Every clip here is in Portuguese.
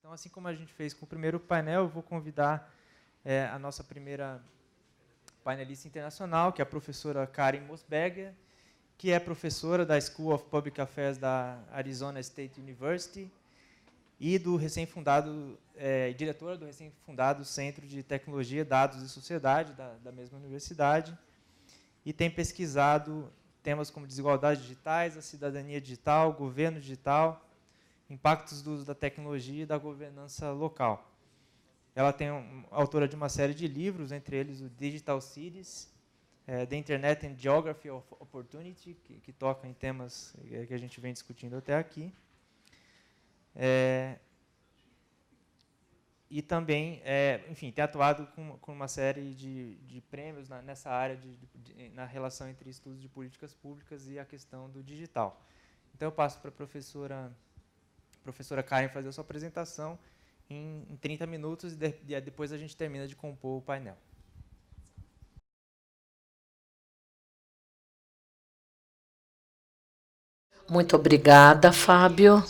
Então, assim como a gente fez com o primeiro painel, eu vou convidar a nossa primeira painelista internacional, que é a professora Karen Mosberger, que é professora da School of Public Affairs da Arizona State University e do recém-fundado, diretora do recém-fundado Centro de Tecnologia, Dados e Sociedade, da mesma universidade, e tem pesquisado temas como desigualdades digitais, a cidadania digital, governo digital, impactos do uso da tecnologia e da governança local. Ela tem autora de uma série de livros, entre eles o Digital Cities, The Internet and Geography of Opportunity, que toca em temas que a gente vem discutindo até aqui. E também, enfim, tem atuado com uma série de prêmios nessa área, na relação entre estudos de políticas públicas e a questão do digital. Então, eu passo para a professora Karen fazer a sua apresentação em 30 minutos e depois a gente termina de compor o painel. Muito obrigada, Fábio.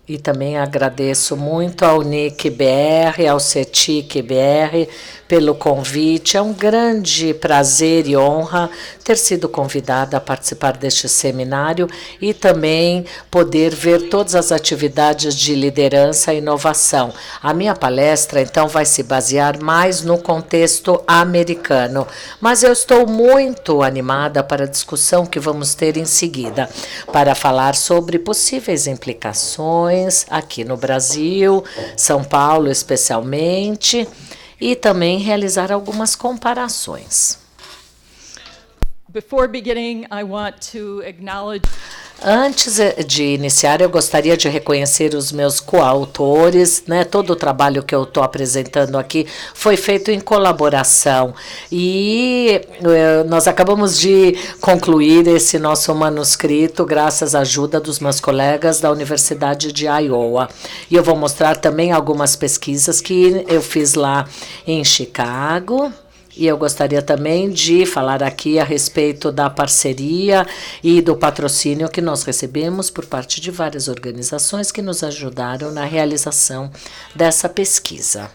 E também agradeço muito ao NIC BR, ao CETIC BR, pelo convite. É um grande prazer e honra ter sido convidada a participar deste seminário e também poder ver todas as atividades de liderança e inovação. A minha palestra, então, vai se basear mais no contexto americano, mas eu estou muito animada para a discussão que vamos ter em seguida, para falar sobre possíveis implicações aqui no Brasil, São Paulo especialmente, e também realizar algumas comparações. Before beginning, I want to acknowledge. Antes de iniciar, eu gostaria de reconhecer os meus coautores, né? Todo o trabalho que eu estou apresentando aqui foi feito em colaboração e nós acabamos de concluir esse nosso manuscrito graças à ajuda dos meus colegas da Universidade de Iowa. E eu vou mostrar também algumas pesquisas que eu fiz lá em Chicago. E eu gostaria também de falar aqui a respeito da parceria e do patrocínio que nós recebemos por parte de várias organizações que nos ajudaram na realização dessa pesquisa.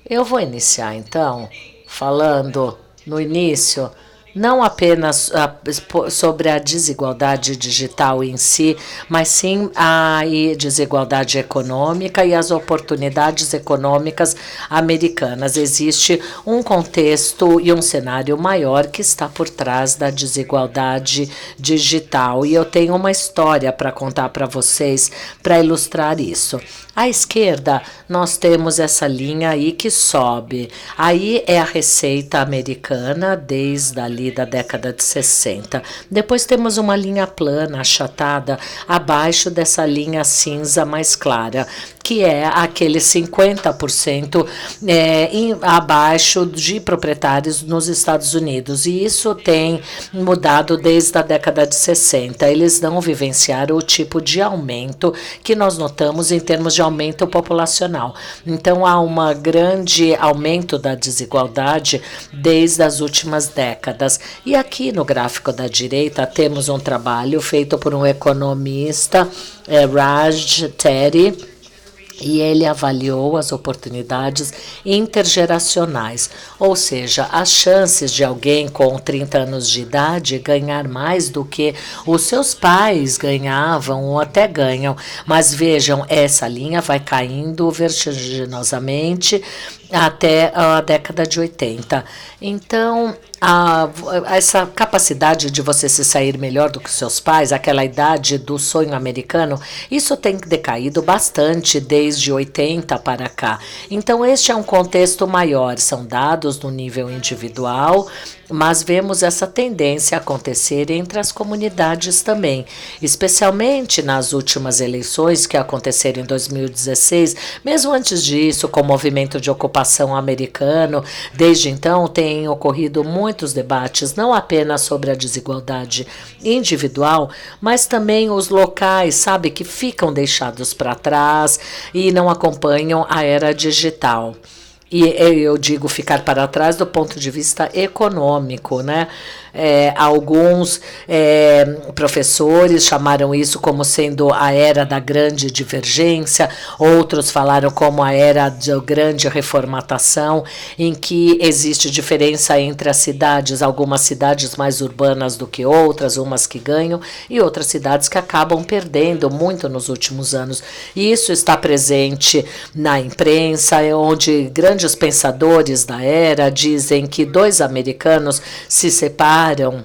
Eu vou iniciar, então, falando no início não apenas sobre a desigualdade digital em si, mas sim a desigualdade econômica e as oportunidades econômicas americanas. Existe um contexto e um cenário maior que está por trás da desigualdade digital. E eu tenho uma história para contar para vocês para ilustrar isso. À esquerda, nós temos essa linha aí que sobe. Aí é a receita americana desde ali da década de 60. Depois temos uma linha plana, achatada, abaixo dessa linha cinza mais clara, que é aquele 50% abaixo de proprietários nos Estados Unidos. E isso tem mudado desde a década de 60. Eles não vivenciaram o tipo de aumento que nós notamos em termos de aumento populacional. Então, há um grande aumento da desigualdade desde as últimas décadas. E aqui no gráfico da direita temos um trabalho feito por um economista, Raj Teddy, e ele avaliou as oportunidades intergeracionais, ou seja, as chances de alguém com 30 anos de idade ganhar mais do que os seus pais ganhavam ou até ganham. Mas vejam, essa linha vai caindo vertiginosamente até a década de 80. Então, essa capacidade de você se sair melhor do que seus pais, aquela idade do sonho americano, isso tem decaído bastante desde 80 para cá. Então, este é um contexto maior, são dados no nível individual, mas vemos essa tendência acontecer entre as comunidades também, especialmente nas últimas eleições que aconteceram em 2016, mesmo antes disso, com o movimento de ocupação americano. Desde então, têm ocorrido muitos debates, não apenas sobre a desigualdade individual, mas também os locais, sabe, que ficam deixados para trás e não acompanham a era digital. E eu digo ficar para trás do ponto de vista econômico, né? Alguns professores chamaram isso como sendo a era da grande divergência, outros falaram como a era da grande reformatação, em que existe diferença entre as cidades, algumas cidades mais urbanas do que outras, umas que ganham e outras cidades que acabam perdendo muito nos últimos anos. E isso está presente na imprensa, onde grandes pensadores da era dizem que 2 americanos se separam,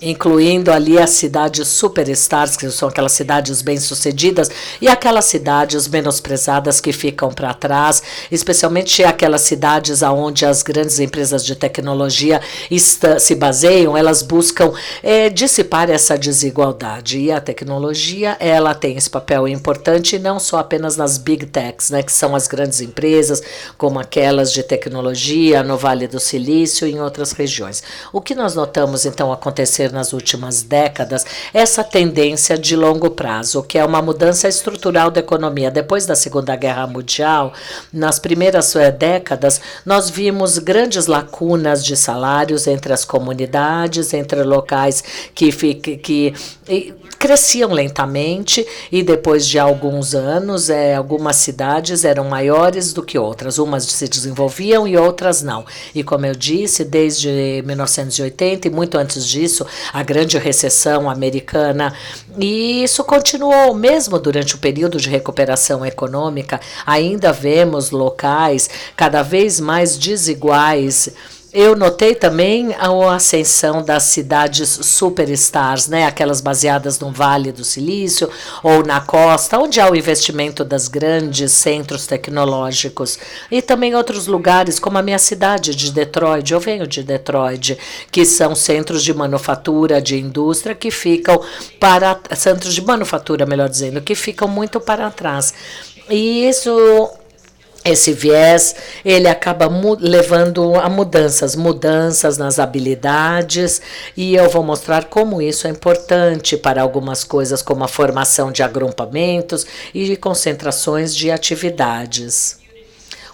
incluindo ali as cidades superstars, que são aquelas cidades bem-sucedidas, e aquelas cidades menosprezadas que ficam para trás, especialmente aquelas cidades onde as grandes empresas de tecnologia se baseiam, elas buscam dissipar essa desigualdade. E a tecnologia, ela tem esse papel importante, não só apenas nas big techs, né, que são as grandes empresas, como aquelas de tecnologia no Vale do Silício e em outras regiões. O que nós notamos, então, acontecer nas últimas décadas, essa tendência de longo prazo, que é uma mudança estrutural da economia. Depois da Segunda Guerra Mundial, nas primeiras décadas, nós vimos grandes lacunas de salários entre as comunidades, entre locais que cresciam lentamente, e depois de alguns anos, algumas cidades eram maiores do que outras. Umas se desenvolviam e outras não. E como eu disse, desde 1980 e muito antes disso, a grande recessão americana, e isso continuou mesmo durante o período de recuperação econômica. Ainda vemos locais cada vez mais desiguais. Eu notei também a ascensão das cidades superstars, né? Aquelas baseadas no Vale do Silício ou na costa, onde há o investimento das grandes centros tecnológicos. E também outros lugares, como a minha cidade de Detroit, eu venho de Detroit, que são centros de manufatura, de indústria, que ficam centros de manufatura, melhor dizendo, que ficam muito para trás. E esse viés, ele acaba levando a mudanças nas habilidades, e eu vou mostrar como isso é importante para algumas coisas, como a formação de agrupamentos e concentrações de atividades.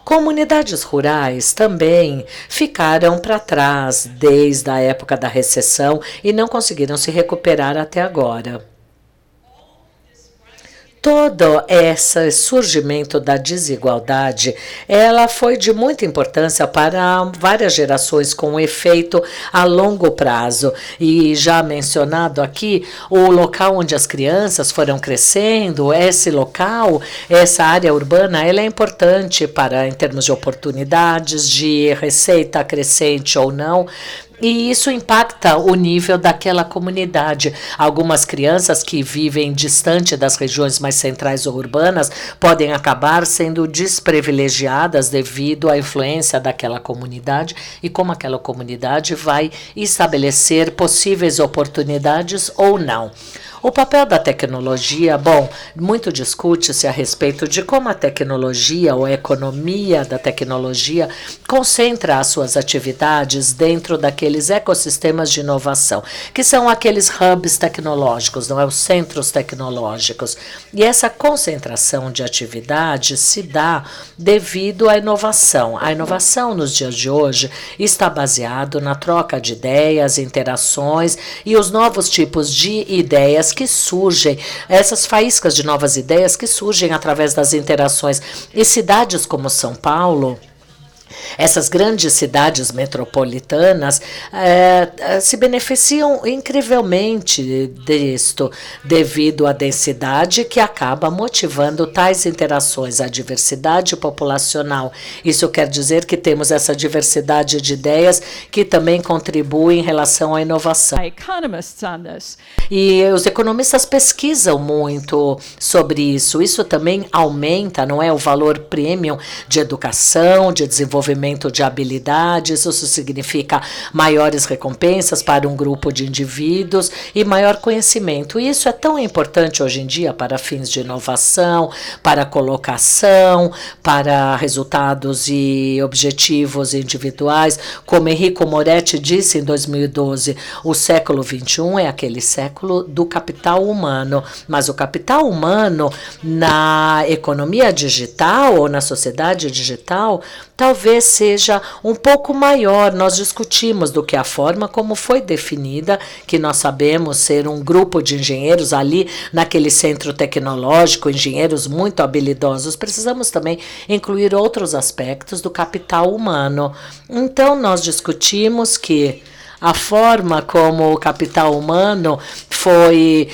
Comunidades rurais também ficaram para trás desde a época da recessão e não conseguiram se recuperar até agora. Todo esse surgimento da desigualdade, ela foi de muita importância para várias gerações, com efeito a longo prazo. E já mencionado aqui, o local onde as crianças foram crescendo, esse local, essa área urbana, ela é importante em termos de oportunidades, de receita crescente ou não. E isso impacta o nível daquela comunidade. Algumas crianças que vivem distante das regiões mais centrais ou urbanas podem acabar sendo desprivilegiadas devido à influência daquela comunidade e como aquela comunidade vai estabelecer possíveis oportunidades ou não. O papel da tecnologia, muito discute-se a respeito de como a tecnologia ou a economia da tecnologia concentra as suas atividades dentro daqueles ecossistemas de inovação, que são aqueles hubs tecnológicos, não é? Os centros tecnológicos. E essa concentração de atividades se dá devido à inovação. A inovação nos dias de hoje está baseado na troca de ideias, interações e os novos tipos de ideias que surgem, essas faíscas de novas ideias que surgem através das interações. E cidades como São Paulo, essas grandes cidades metropolitanas se beneficiam incrivelmente disto, devido à densidade que acaba motivando tais interações, a diversidade populacional. Isso quer dizer que temos essa diversidade de ideias que também contribui em relação à inovação. E os economistas pesquisam muito sobre isso. Isso também aumenta, não é, o valor premium de educação, de desenvolvimento de habilidades. Isso significa maiores recompensas para um grupo de indivíduos e maior conhecimento. E isso é tão importante hoje em dia para fins de inovação, para colocação, para resultados e objetivos individuais. Como Enrico Moretti disse em 2012, o século XXI é aquele século do capital humano, mas o capital humano na economia digital ou na sociedade digital talvez talvez seja um pouco maior. Nós discutimos do que a forma como foi definida, que nós sabemos ser um grupo de engenheiros ali naquele centro tecnológico, engenheiros muito habilidosos. Precisamos também incluir outros aspectos do capital humano. Então, nós discutimos que a forma como o capital humano foi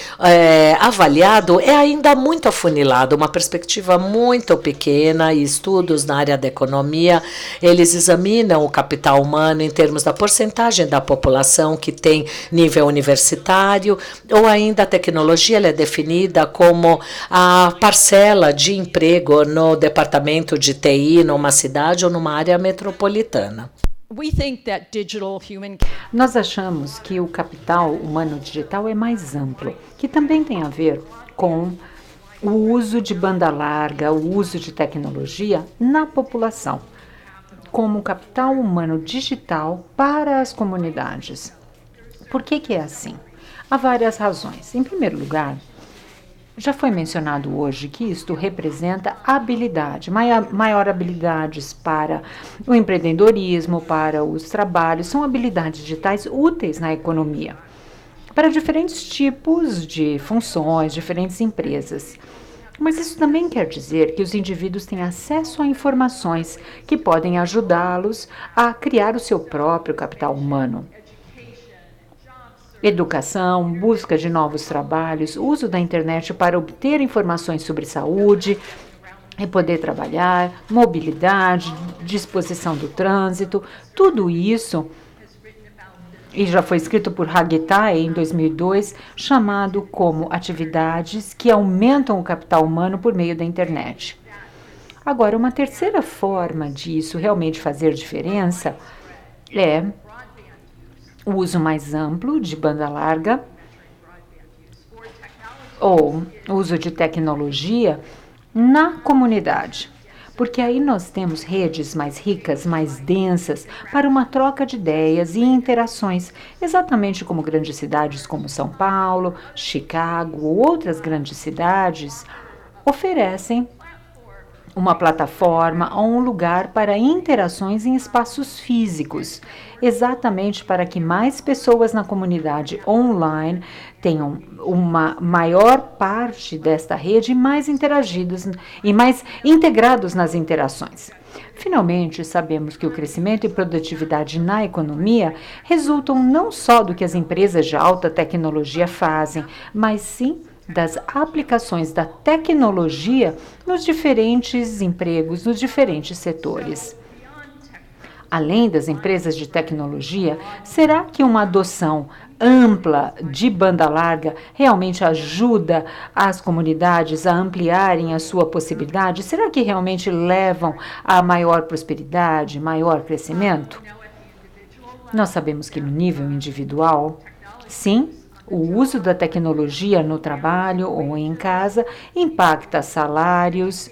avaliado é ainda muito afunilado, uma perspectiva muito pequena, e estudos na área da economia, eles examinam o capital humano em termos da porcentagem da população que tem nível universitário, ou ainda a tecnologia ela é definida como a parcela de emprego no departamento de TI, numa cidade ou numa área metropolitana. Nós achamos que o capital humano digital é mais amplo, que também tem a ver com o uso de banda larga, o uso de tecnologia na população, como capital humano digital para as comunidades. Por que é assim? Há várias razões. Em primeiro lugar, já foi mencionado hoje que isto representa habilidade, maior habilidades para o empreendedorismo, para os trabalhos, são habilidades digitais úteis na economia, para diferentes tipos de funções, diferentes empresas. Mas isso também quer dizer que os indivíduos têm acesso a informações que podem ajudá-los a criar o seu próprio capital humano. Educação, busca de novos trabalhos, uso da internet para obter informações sobre saúde e poder trabalhar, mobilidade, disposição do trânsito, tudo isso, e já foi escrito por Hagetai em 2002, chamado como atividades que aumentam o capital humano por meio da internet. Agora, uma terceira forma disso realmente fazer diferença é o uso mais amplo de banda larga ou uso de tecnologia na comunidade, porque aí nós temos redes mais ricas, mais densas, para uma troca de ideias e interações, exatamente como grandes cidades como São Paulo, Chicago ou outras grandes cidades oferecem uma plataforma ou um lugar para interações em espaços físicos, exatamente para que mais pessoas na comunidade online tenham uma maior parte desta rede mais interagidos e mais integrados nas interações. Finalmente, sabemos que o crescimento e produtividade na economia resultam não só do que as empresas de alta tecnologia fazem, mas sim das aplicações da tecnologia nos diferentes empregos, nos diferentes setores. Além das empresas de tecnologia, será que uma adoção ampla de banda larga realmente ajuda as comunidades a ampliarem a sua possibilidade? Será que realmente levam a maior prosperidade, maior crescimento? Nós sabemos que no nível individual, sim, o uso da tecnologia no trabalho ou em casa impacta salários,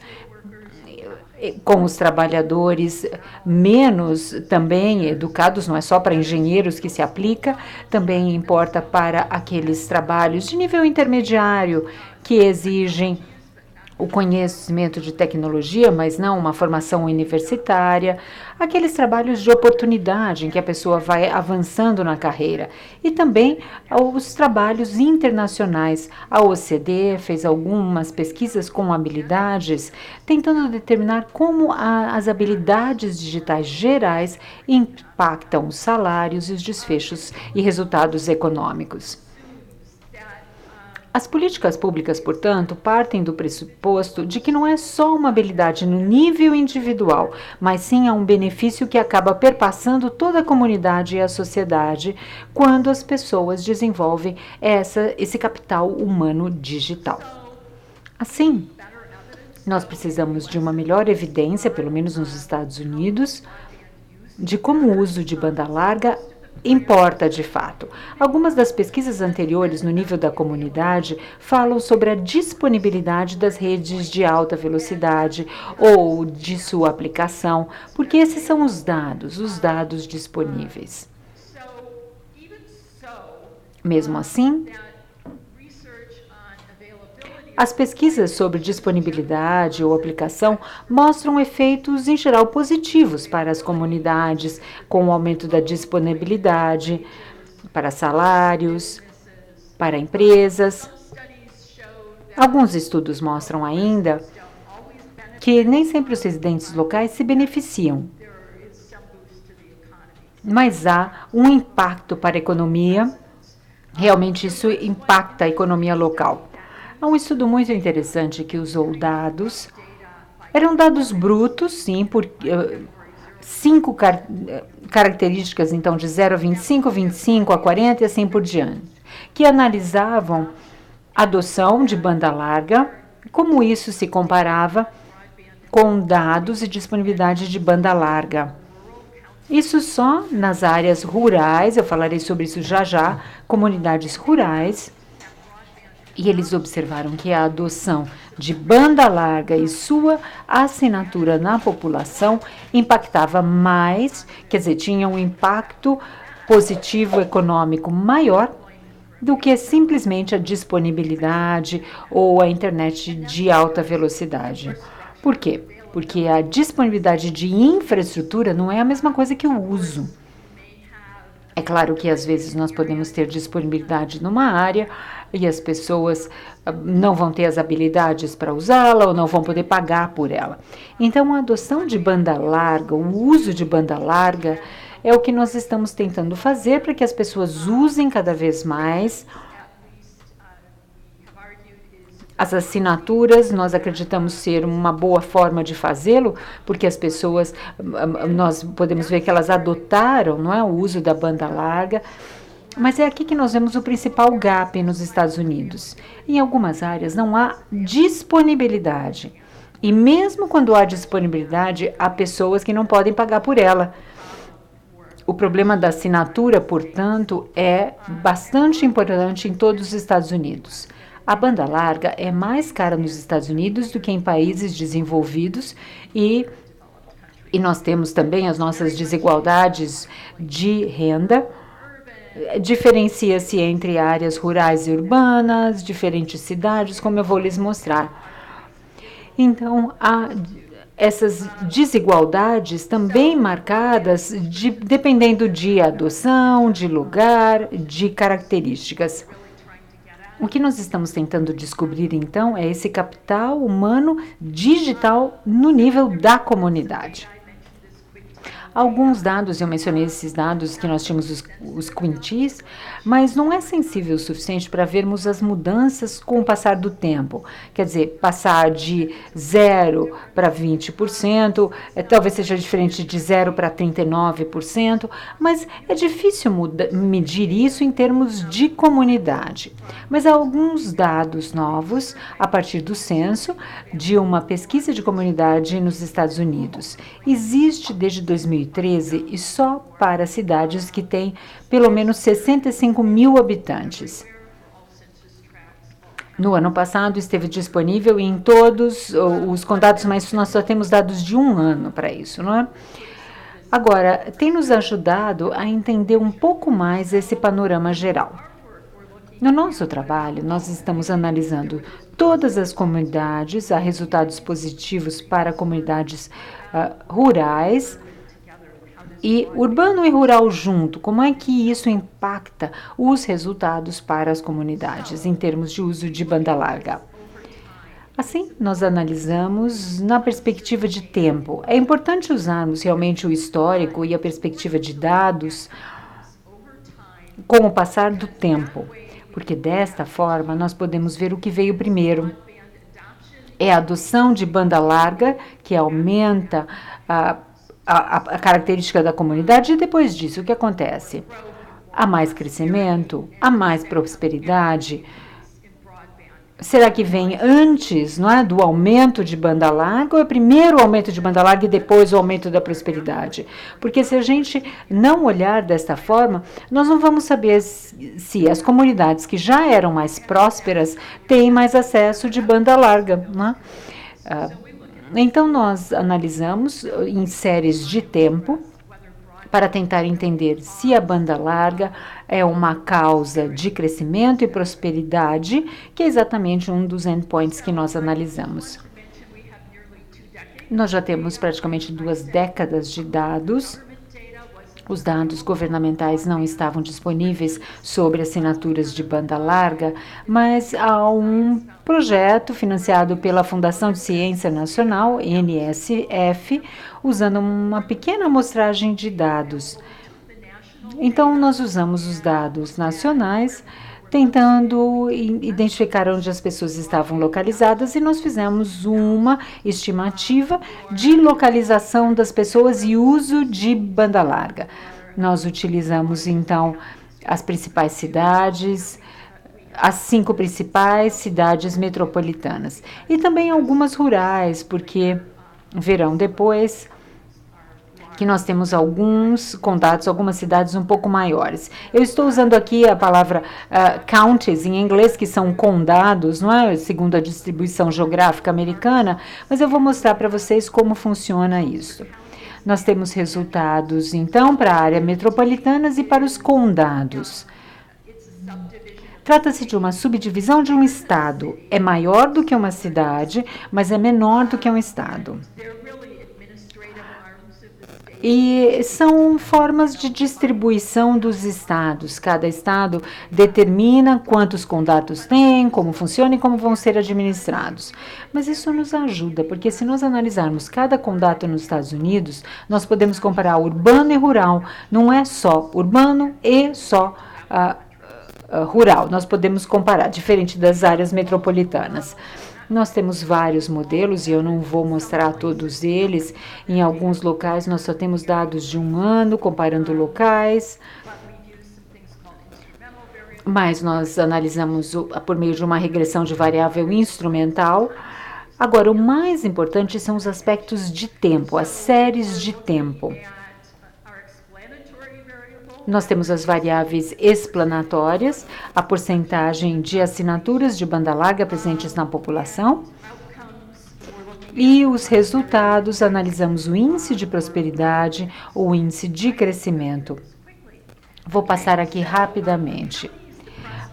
com os trabalhadores menos também educados, não é só para engenheiros que se aplica, também importa para aqueles trabalhos de nível intermediário que exigem o conhecimento de tecnologia, mas não uma formação universitária, aqueles trabalhos de oportunidade em que a pessoa vai avançando na carreira, e também os trabalhos internacionais. A OCDE fez algumas pesquisas com habilidades, tentando determinar como as habilidades digitais gerais impactam os salários e os desfechos e resultados econômicos. As políticas públicas, portanto, partem do pressuposto de que não é só uma habilidade no nível individual, mas sim é um benefício que acaba perpassando toda a comunidade e a sociedade quando as pessoas desenvolvem esse capital humano digital. Assim, nós precisamos de uma melhor evidência, pelo menos nos Estados Unidos, de como o uso de banda larga importa de fato. Algumas das pesquisas anteriores no nível da comunidade falam sobre a disponibilidade das redes de alta velocidade ou de sua aplicação, porque esses são os dados disponíveis. Mesmo assim, As pesquisas sobre disponibilidade ou aplicação mostram efeitos, em geral, positivos para as comunidades, com o aumento da disponibilidade, para salários, para empresas. Alguns estudos mostram ainda que nem sempre os residentes locais se beneficiam, mas há um impacto para a economia. Realmente isso impacta a economia local. Há um estudo muito interessante que usou dados, eram dados brutos, sim, por 5 características, então de 0 a 25, 25 a 40 e assim por diante, que analisavam adoção de banda larga, como isso se comparava com dados e disponibilidade de banda larga. Isso só nas áreas rurais, eu falarei sobre isso já já, comunidades rurais. E eles observaram que a adoção de banda larga e sua assinatura na população impactava mais, quer dizer, tinha um impacto positivo econômico maior do que simplesmente a disponibilidade ou a internet de alta velocidade. Por quê? Porque a disponibilidade de infraestrutura não é a mesma coisa que o uso. É claro que às vezes nós podemos ter disponibilidade numa área e as pessoas não vão ter as habilidades para usá-la ou não vão poder pagar por ela. Então, a adoção de banda larga, o uso de banda larga, é o que nós estamos tentando fazer para que as pessoas usem cada vez mais. As assinaturas, nós acreditamos ser uma boa forma de fazê-lo, porque as pessoas, nós podemos ver que elas adotaram, não é, o uso da banda larga, mas é aqui que nós vemos o principal gap nos Estados Unidos. Em algumas áreas não há disponibilidade, e mesmo quando há disponibilidade, há pessoas que não podem pagar por ela. O problema da assinatura, portanto, é bastante importante em todos os Estados Unidos. A banda larga é mais cara nos Estados Unidos do que em países desenvolvidos e nós temos também as nossas desigualdades de renda. Diferencia-se entre áreas rurais e urbanas, diferentes cidades, como eu vou lhes mostrar. Então, há essas desigualdades também marcadas dependendo de adoção, de lugar, de características. O que nós estamos tentando descobrir, então, é esse capital humano digital no nível da comunidade. Alguns dados, eu mencionei esses dados que nós tínhamos os quintis, mas não é sensível o suficiente para vermos as mudanças com o passar do tempo. Quer dizer, passar de 0 para 20%, talvez seja diferente de 0 para 39%, mas é difícil medir isso em termos de comunidade. Mas há alguns dados novos, a partir do censo, de uma pesquisa de comunidade nos Estados Unidos. Existe desde 2013 e só para cidades que têm pelo menos 65 mil habitantes. No ano passado esteve disponível em todos os condados, mas nós só temos dados de um ano para isso, não é? Agora, tem nos ajudado a entender um pouco mais esse panorama geral. No nosso trabalho, nós estamos analisando todas as comunidades, há resultados positivos para comunidades rurais, e urbano e rural junto, como é que isso impacta os resultados para as comunidades em termos de uso de banda larga? Assim, nós analisamos na perspectiva de tempo. É importante usarmos realmente o histórico e a perspectiva de dados com o passar do tempo, porque desta forma nós podemos ver o que veio primeiro. É a adoção de banda larga que aumenta a característica da comunidade, e depois disso, o que acontece? Há mais crescimento, há mais prosperidade. Será que vem antes, não é, do aumento de banda larga, ou é primeiro o aumento de banda larga e depois o aumento da prosperidade? Porque se a gente não olhar desta forma, nós não vamos saber se as comunidades que já eram mais prósperas têm mais acesso de banda larga, não é? Então, nós analisamos em séries de tempo para tentar entender se a banda larga é uma causa de crescimento e prosperidade, que é exatamente um dos endpoints que nós analisamos. Nós já temos praticamente 2 décadas de dados. Os dados governamentais não estavam disponíveis sobre assinaturas de banda larga, mas há um projeto financiado pela Fundação de Ciência Nacional, NSF, usando uma pequena amostragem de dados. Então, nós usamos os dados nacionais, tentando identificar onde as pessoas estavam localizadas, e nós fizemos uma estimativa de localização das pessoas e uso de banda larga. Nós utilizamos, então, as principais cidades, as 5 principais cidades metropolitanas, e também algumas rurais, porque verão depois que nós temos alguns condados, algumas cidades um pouco maiores. Eu estou usando aqui a palavra counties em inglês, que são condados, não é? Segundo a distribuição geográfica americana, mas eu vou mostrar para vocês como funciona isso. Nós temos resultados, então, para a área metropolitanas e para os condados. Trata-se de uma subdivisão de um estado. É maior do que uma cidade, mas é menor do que um estado. E são formas de distribuição dos estados. Cada estado determina quantos condados tem, como funciona e como vão ser administrados. Mas isso nos ajuda, porque se nós analisarmos cada condado nos Estados Unidos, nós podemos comparar urbano e rural. Não é só urbano e só rural. Nós podemos comparar, diferente das áreas metropolitanas. Nós temos vários modelos e eu não vou mostrar todos eles. Em alguns locais nós só temos dados de um ano, comparando locais. Mas nós analisamos por meio de uma regressão de variável instrumental. Agora, o mais importante são os aspectos de tempo, as séries de tempo. Nós temos as variáveis explanatórias, a porcentagem de assinaturas de banda larga presentes na população. E os resultados, analisamos o índice de prosperidade, o índice de crescimento. Vou passar aqui rapidamente.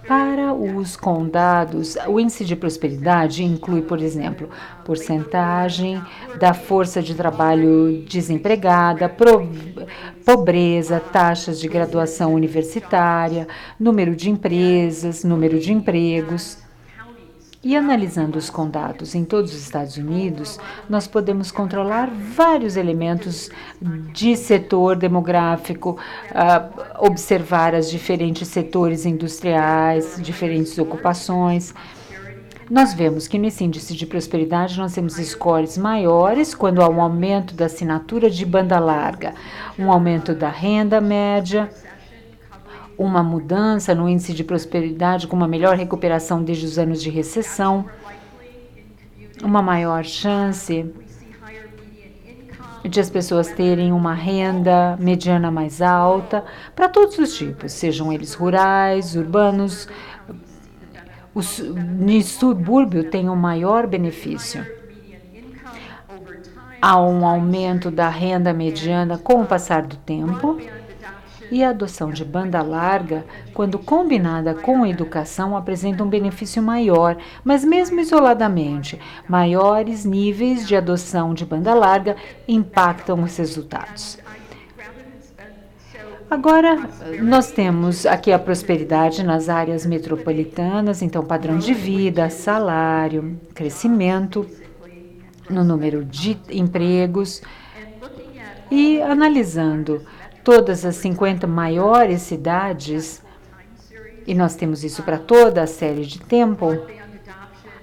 Para os condados, o índice de prosperidade inclui, por exemplo, porcentagem da força de trabalho desempregada, pobreza, taxas de graduação universitária, número de empresas, número de empregos. E analisando os condados em todos os Estados Unidos, nós podemos controlar vários elementos de setor demográfico, observar os diferentes setores industriais, diferentes ocupações. Nós vemos que nesse índice de prosperidade nós temos scores maiores quando há um aumento da assinatura de banda larga, um aumento da renda média, uma mudança no índice de prosperidade com uma melhor recuperação desde os anos de recessão, uma maior chance de as pessoas terem uma renda mediana mais alta, para todos os tipos, sejam eles rurais, urbanos. O subúrbio tem um maior benefício. Há um aumento da renda mediana com o passar do tempo. E a adoção de banda larga, quando combinada com a educação, apresenta um benefício maior, mas mesmo isoladamente, maiores níveis de adoção de banda larga impactam os resultados. Agora, nós temos aqui a prosperidade nas áreas metropolitanas, então padrão de vida, salário, crescimento no número de empregos, e analisando todas as 50 maiores cidades, e nós temos isso para toda a série de tempo,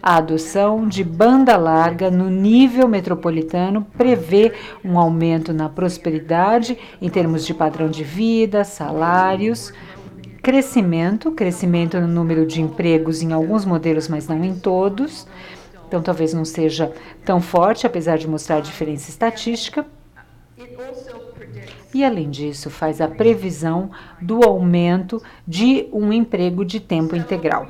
a adoção de banda larga no nível metropolitano prevê um aumento na prosperidade em termos de padrão de vida, salários, crescimento no número de empregos em alguns modelos, mas não em todos. Então, talvez não seja tão forte, apesar de mostrar diferença estatística. E, além disso, faz a previsão do aumento de um emprego de tempo integral.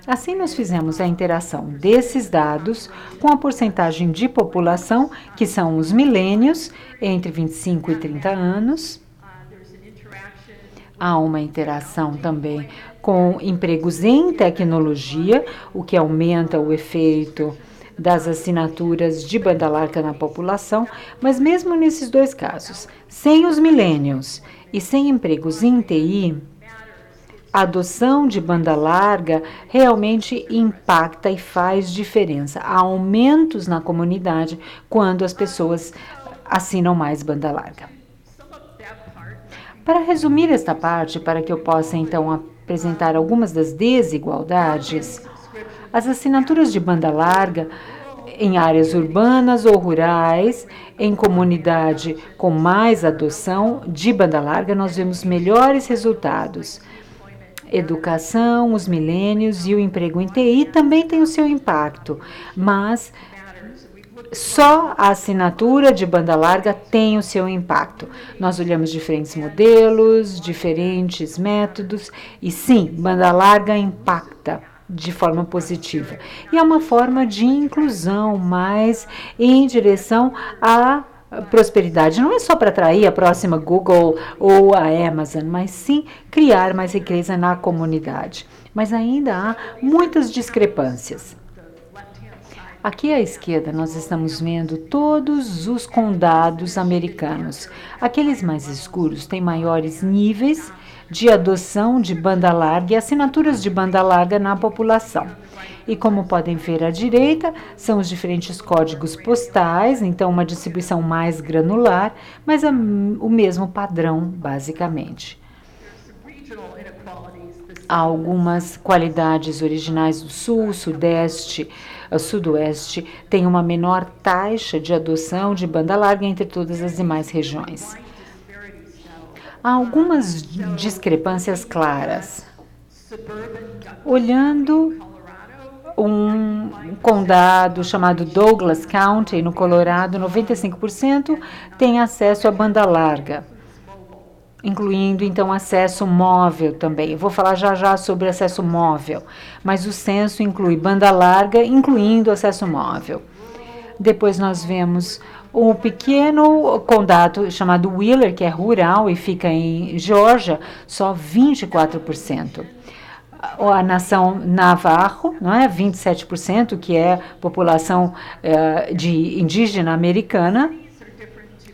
Assim, nós fizemos a interação desses dados com a porcentagem de população, que são os milênios, entre 25 e 30 anos. Há uma interação também com empregos em tecnologia, o que aumenta o efeito das assinaturas de banda larga na população, mas mesmo nesses dois casos, sem os millennials e sem empregos em TI, a adoção de banda larga realmente impacta e faz diferença. Há aumentos na comunidade quando as pessoas assinam mais banda larga. Para resumir esta parte, para que eu possa então apresentar algumas das desigualdades, as assinaturas de banda larga em áreas urbanas ou rurais, em comunidade com mais adoção de banda larga, nós vemos melhores resultados. Educação, os milênios e o emprego em TI também tem o seu impacto, mas só a assinatura de banda larga tem o seu impacto. Nós olhamos diferentes modelos, diferentes métodos, e sim, banda larga impacta de forma positiva. E é uma forma de inclusão mais em direção à prosperidade. Não é só para atrair a próxima Google ou a Amazon, mas sim criar mais riqueza na comunidade. Mas ainda há muitas discrepâncias. Aqui à esquerda nós estamos vendo todos os condados americanos. Aqueles mais escuros têm maiores níveis de adoção de banda larga e assinaturas de banda larga na população. E como podem ver à direita, são os diferentes códigos postais, então uma distribuição mais granular, mas o mesmo padrão, basicamente. Há algumas qualidades originais do sul, sudeste, sudoeste, tem uma menor taxa de adoção de banda larga entre todas as demais regiões. Há algumas discrepâncias claras. Olhando um condado chamado Douglas County, no Colorado, 95% tem acesso à banda larga, incluindo, então, acesso móvel também. Eu vou falar já sobre acesso móvel, mas o censo inclui banda larga, incluindo acesso móvel. Depois nós vemos um pequeno condado chamado Wheeler, que é rural e fica em Geórgia, só 24%. A nação Navajo, não é? 27%, que é população de indígena americana.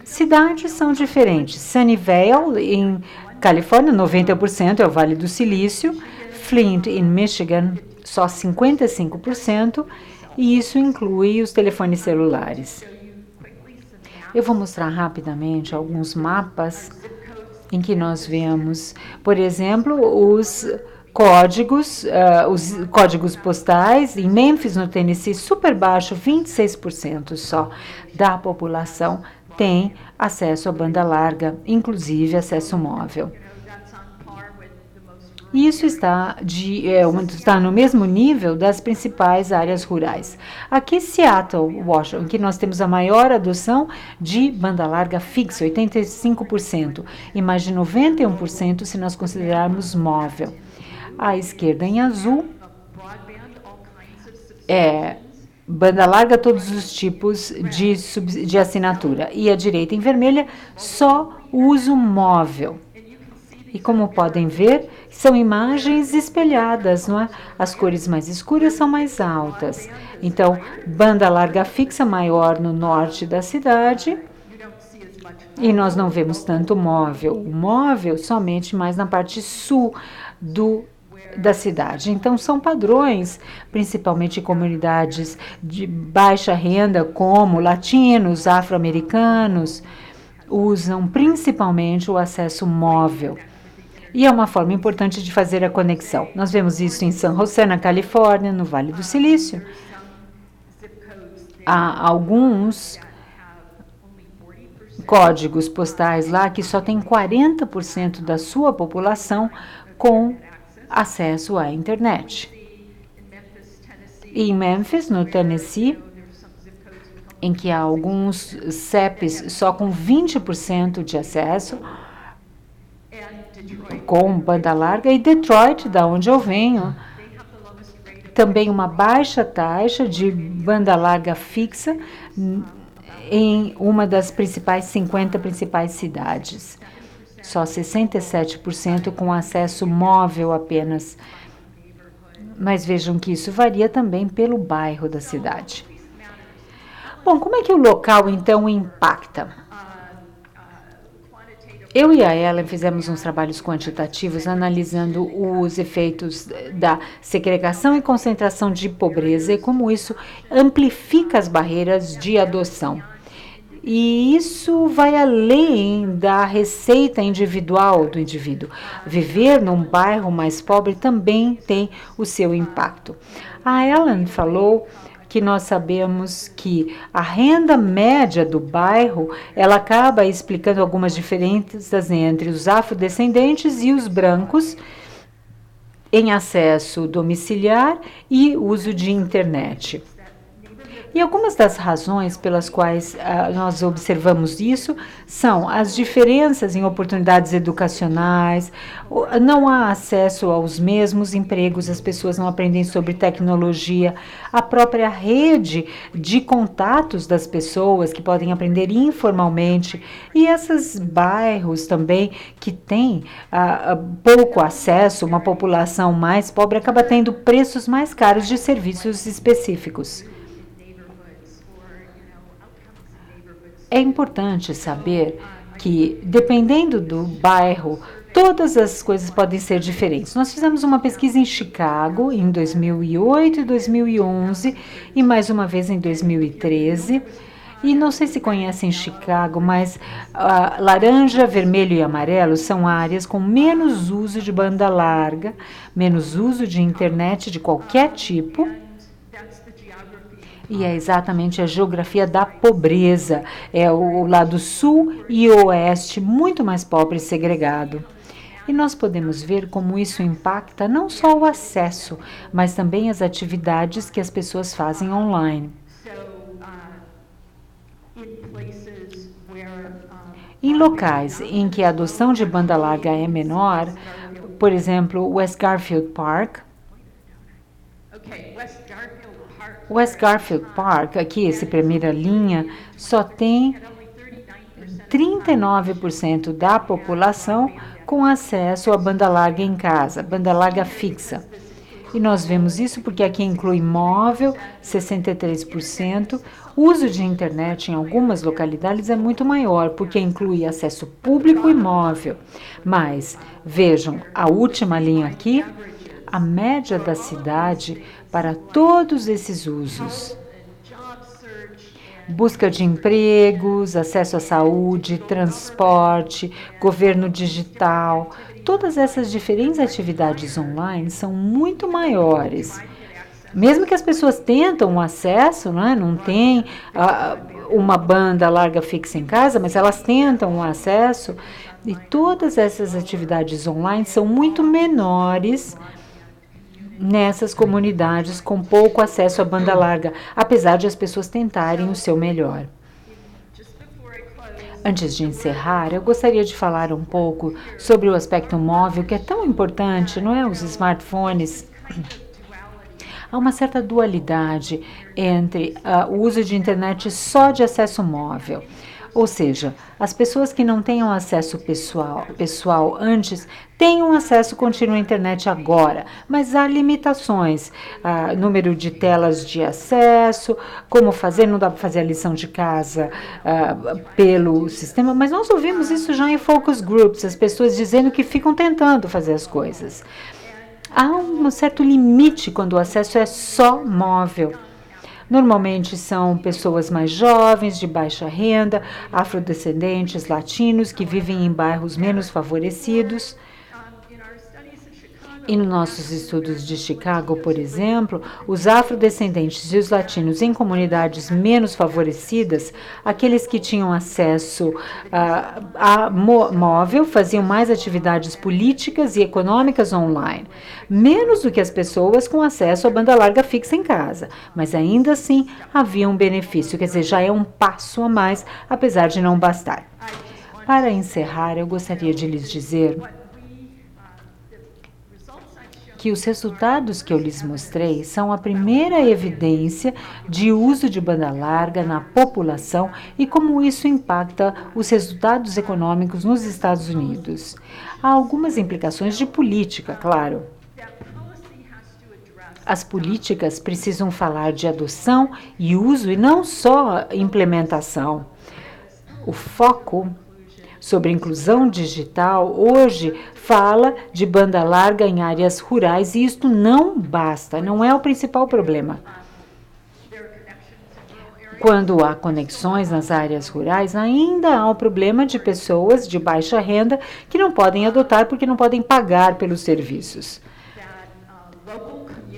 Cidades são diferentes. Sunnyvale, em Califórnia, 90% é o Vale do Silício. Flint, em Michigan, só 55%, e isso inclui os telefones celulares. Eu vou mostrar rapidamente alguns mapas em que nós vemos, por exemplo, os códigos postais. Em Memphis, no Tennessee, super baixo, 26% só da população tem acesso à banda larga, inclusive acesso móvel. Isso está no mesmo nível das principais áreas rurais. Aqui, Seattle, Washington, que nós temos a maior adoção de banda larga fixa, 85%, e mais de 91% se nós considerarmos móvel. À esquerda, em azul, banda larga, todos os tipos de assinatura. E à direita, em vermelha, só uso móvel. E como podem ver, são imagens espelhadas, não é? As cores mais escuras são mais altas. Então, banda larga fixa maior no norte da cidade. E nós não vemos tanto móvel. O móvel somente mais na parte sul da cidade. Então, são padrões, principalmente em comunidades de baixa renda, como latinos, afro-americanos, usam principalmente o acesso móvel. E é uma forma importante de fazer a conexão. Nós vemos isso em San José, na Califórnia, no Vale do Silício. Há alguns códigos postais lá que só tem 40% da sua população com acesso à internet. E em Memphis, no Tennessee, em que há alguns CEPs só com 20% de acesso, com banda larga, e Detroit, da onde eu venho, também uma baixa taxa de banda larga fixa em uma das 50 principais cidades. Só 67% com acesso móvel apenas. Mas vejam que isso varia também pelo bairro da cidade. Bom, como é que o local, então, impacta? Eu e a Ellen fizemos uns trabalhos quantitativos analisando os efeitos da segregação e concentração de pobreza e como isso amplifica as barreiras de adoção. E isso vai além da receita individual do indivíduo. Viver num bairro mais pobre também tem o seu impacto. A Ellen falou que nós sabemos que a renda média do bairro, ela acaba explicando algumas diferenças entre os afrodescendentes e os brancos em acesso domiciliar e uso de internet. E algumas das razões pelas quais nós observamos isso são as diferenças em oportunidades educacionais, não há acesso aos mesmos empregos, as pessoas não aprendem sobre tecnologia, a própria rede de contatos das pessoas que podem aprender informalmente, e esses bairros também que têm pouco acesso, uma população mais pobre, acaba tendo preços mais caros de serviços específicos. É importante saber que, dependendo do bairro, todas as coisas podem ser diferentes. Nós fizemos uma pesquisa em Chicago em 2008 e 2011 e mais uma vez em 2013. E não sei se conhecem Chicago, mas laranja, vermelho e amarelo são áreas com menos uso de banda larga, menos uso de internet de qualquer tipo. E é exatamente a geografia da pobreza. É o lado sul e oeste, muito mais pobre e segregado. E nós podemos ver como isso impacta não só o acesso, mas também as atividades que as pessoas fazem online. Em locais em que a adoção de banda larga é menor, por exemplo, West Garfield Park, aqui, esse primeira linha, só tem 39% da população com acesso à banda larga em casa, banda larga fixa. E nós vemos isso porque aqui inclui móvel, 63%. O uso de internet em algumas localidades é muito maior, porque inclui acesso público e móvel. Mas, vejam, a última linha aqui, a média da cidade para todos esses usos. Busca de empregos, acesso à saúde, transporte, governo digital, todas essas diferentes atividades online são muito maiores. Mesmo que as pessoas tentam o acesso, não tem uma banda larga fixa em casa, mas elas tentam o acesso, e todas essas atividades online são muito menores nessas comunidades com pouco acesso à banda larga, apesar de as pessoas tentarem o seu melhor. Antes de encerrar, eu gostaria de falar um pouco sobre o aspecto móvel, que é tão importante, não é? Os smartphones. Há uma certa dualidade entre o uso de internet só de acesso móvel. Ou seja, as pessoas que não tenham acesso pessoal antes têm um acesso contínuo à internet agora, mas há limitações, número de telas de acesso, como fazer, não dá para fazer a lição de casa pelo sistema, mas nós ouvimos isso já em focus groups, as pessoas dizendo que ficam tentando fazer as coisas. Há um certo limite quando o acesso é só móvel. Normalmente são pessoas mais jovens, de baixa renda, afrodescendentes, latinos, que vivem em bairros menos favorecidos. E nos nossos estudos de Chicago, por exemplo, os afrodescendentes e os latinos em comunidades menos favorecidas, aqueles que tinham acesso a móvel, faziam mais atividades políticas e econômicas online, menos do que as pessoas com acesso à banda larga fixa em casa, mas ainda assim havia um benefício, quer dizer, já é um passo a mais, apesar de não bastar. Para encerrar, eu gostaria de lhes dizer que os resultados que eu lhes mostrei são a primeira evidência de uso de banda larga na população e como isso impacta os resultados econômicos nos Estados Unidos. Há algumas implicações de política, claro. As políticas precisam falar de adoção e uso e não só implementação. O foco sobre inclusão digital hoje fala de banda larga em áreas rurais e isto não basta, não é o principal problema. Quando há conexões nas áreas rurais, ainda há o problema de pessoas de baixa renda que não podem adotar porque não podem pagar pelos serviços.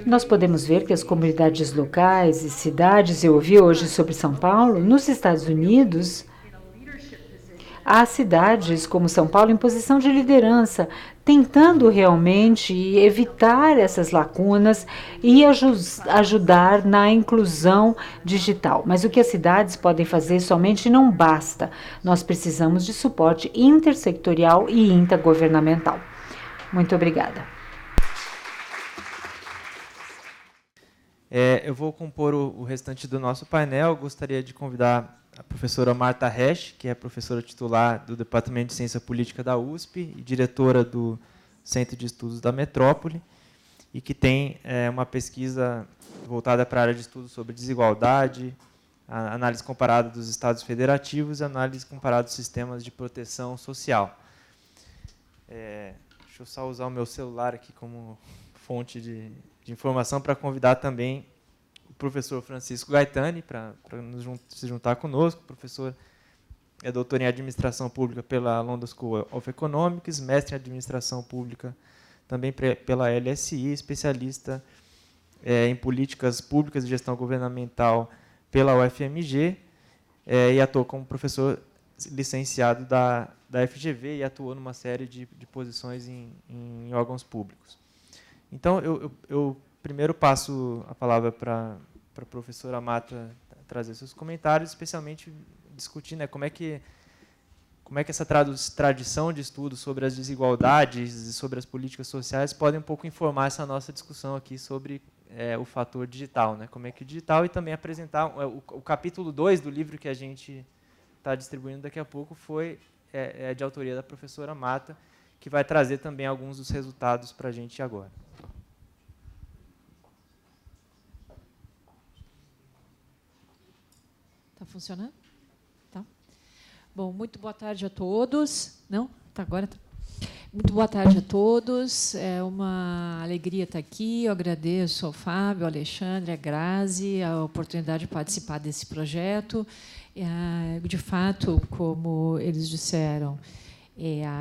Nós podemos ver que as comunidades locais e cidades, eu ouvi hoje sobre São Paulo, nos Estados Unidos, há cidades como São Paulo em posição de liderança, tentando realmente evitar essas lacunas e ajudar na inclusão digital. Mas o que as cidades podem fazer somente não basta. Nós precisamos de suporte intersectorial e intergovernamental. Muito obrigada. Eu vou compor o restante do nosso painel. Gostaria de convidar a professora Marta Resch, que é professora titular do Departamento de Ciência Política da USP e diretora do Centro de Estudos da Metrópole, e que tem uma pesquisa voltada para a área de estudos sobre desigualdade, a análise comparada dos estados federativos e análise comparada dos sistemas de proteção social. Deixa eu só usar o meu celular aqui como fonte de informação para convidar também o professor Francisco Gaetani para se juntar conosco. O professor é doutor em Administração Pública pela London School of Economics, mestre em Administração Pública também pela LSI, especialista em Políticas Públicas e Gestão Governamental pela UFMG, e atuou como professor licenciado da FGV e atuou numa série de posições em órgãos públicos. Então, eu primeiro passo a palavra para a professora Marta trazer seus comentários, especialmente discutir, né, como é que essa tradição de estudo sobre as desigualdades e sobre as políticas sociais podem um pouco informar essa nossa discussão aqui sobre o fator digital, né, como é que o digital, e também apresentar o capítulo 2 do livro que a gente está distribuindo daqui a pouco é de autoria da professora Marta, que vai trazer também alguns dos resultados para a gente agora. Está funcionando? Tá. Bom, muito boa tarde a todos. Não? Tá agora. Tá. Muito boa tarde a todos. É uma alegria estar aqui. Eu agradeço ao Fábio, ao Alexandre, à Grazi, a oportunidade de participar desse projeto. De fato, como eles disseram,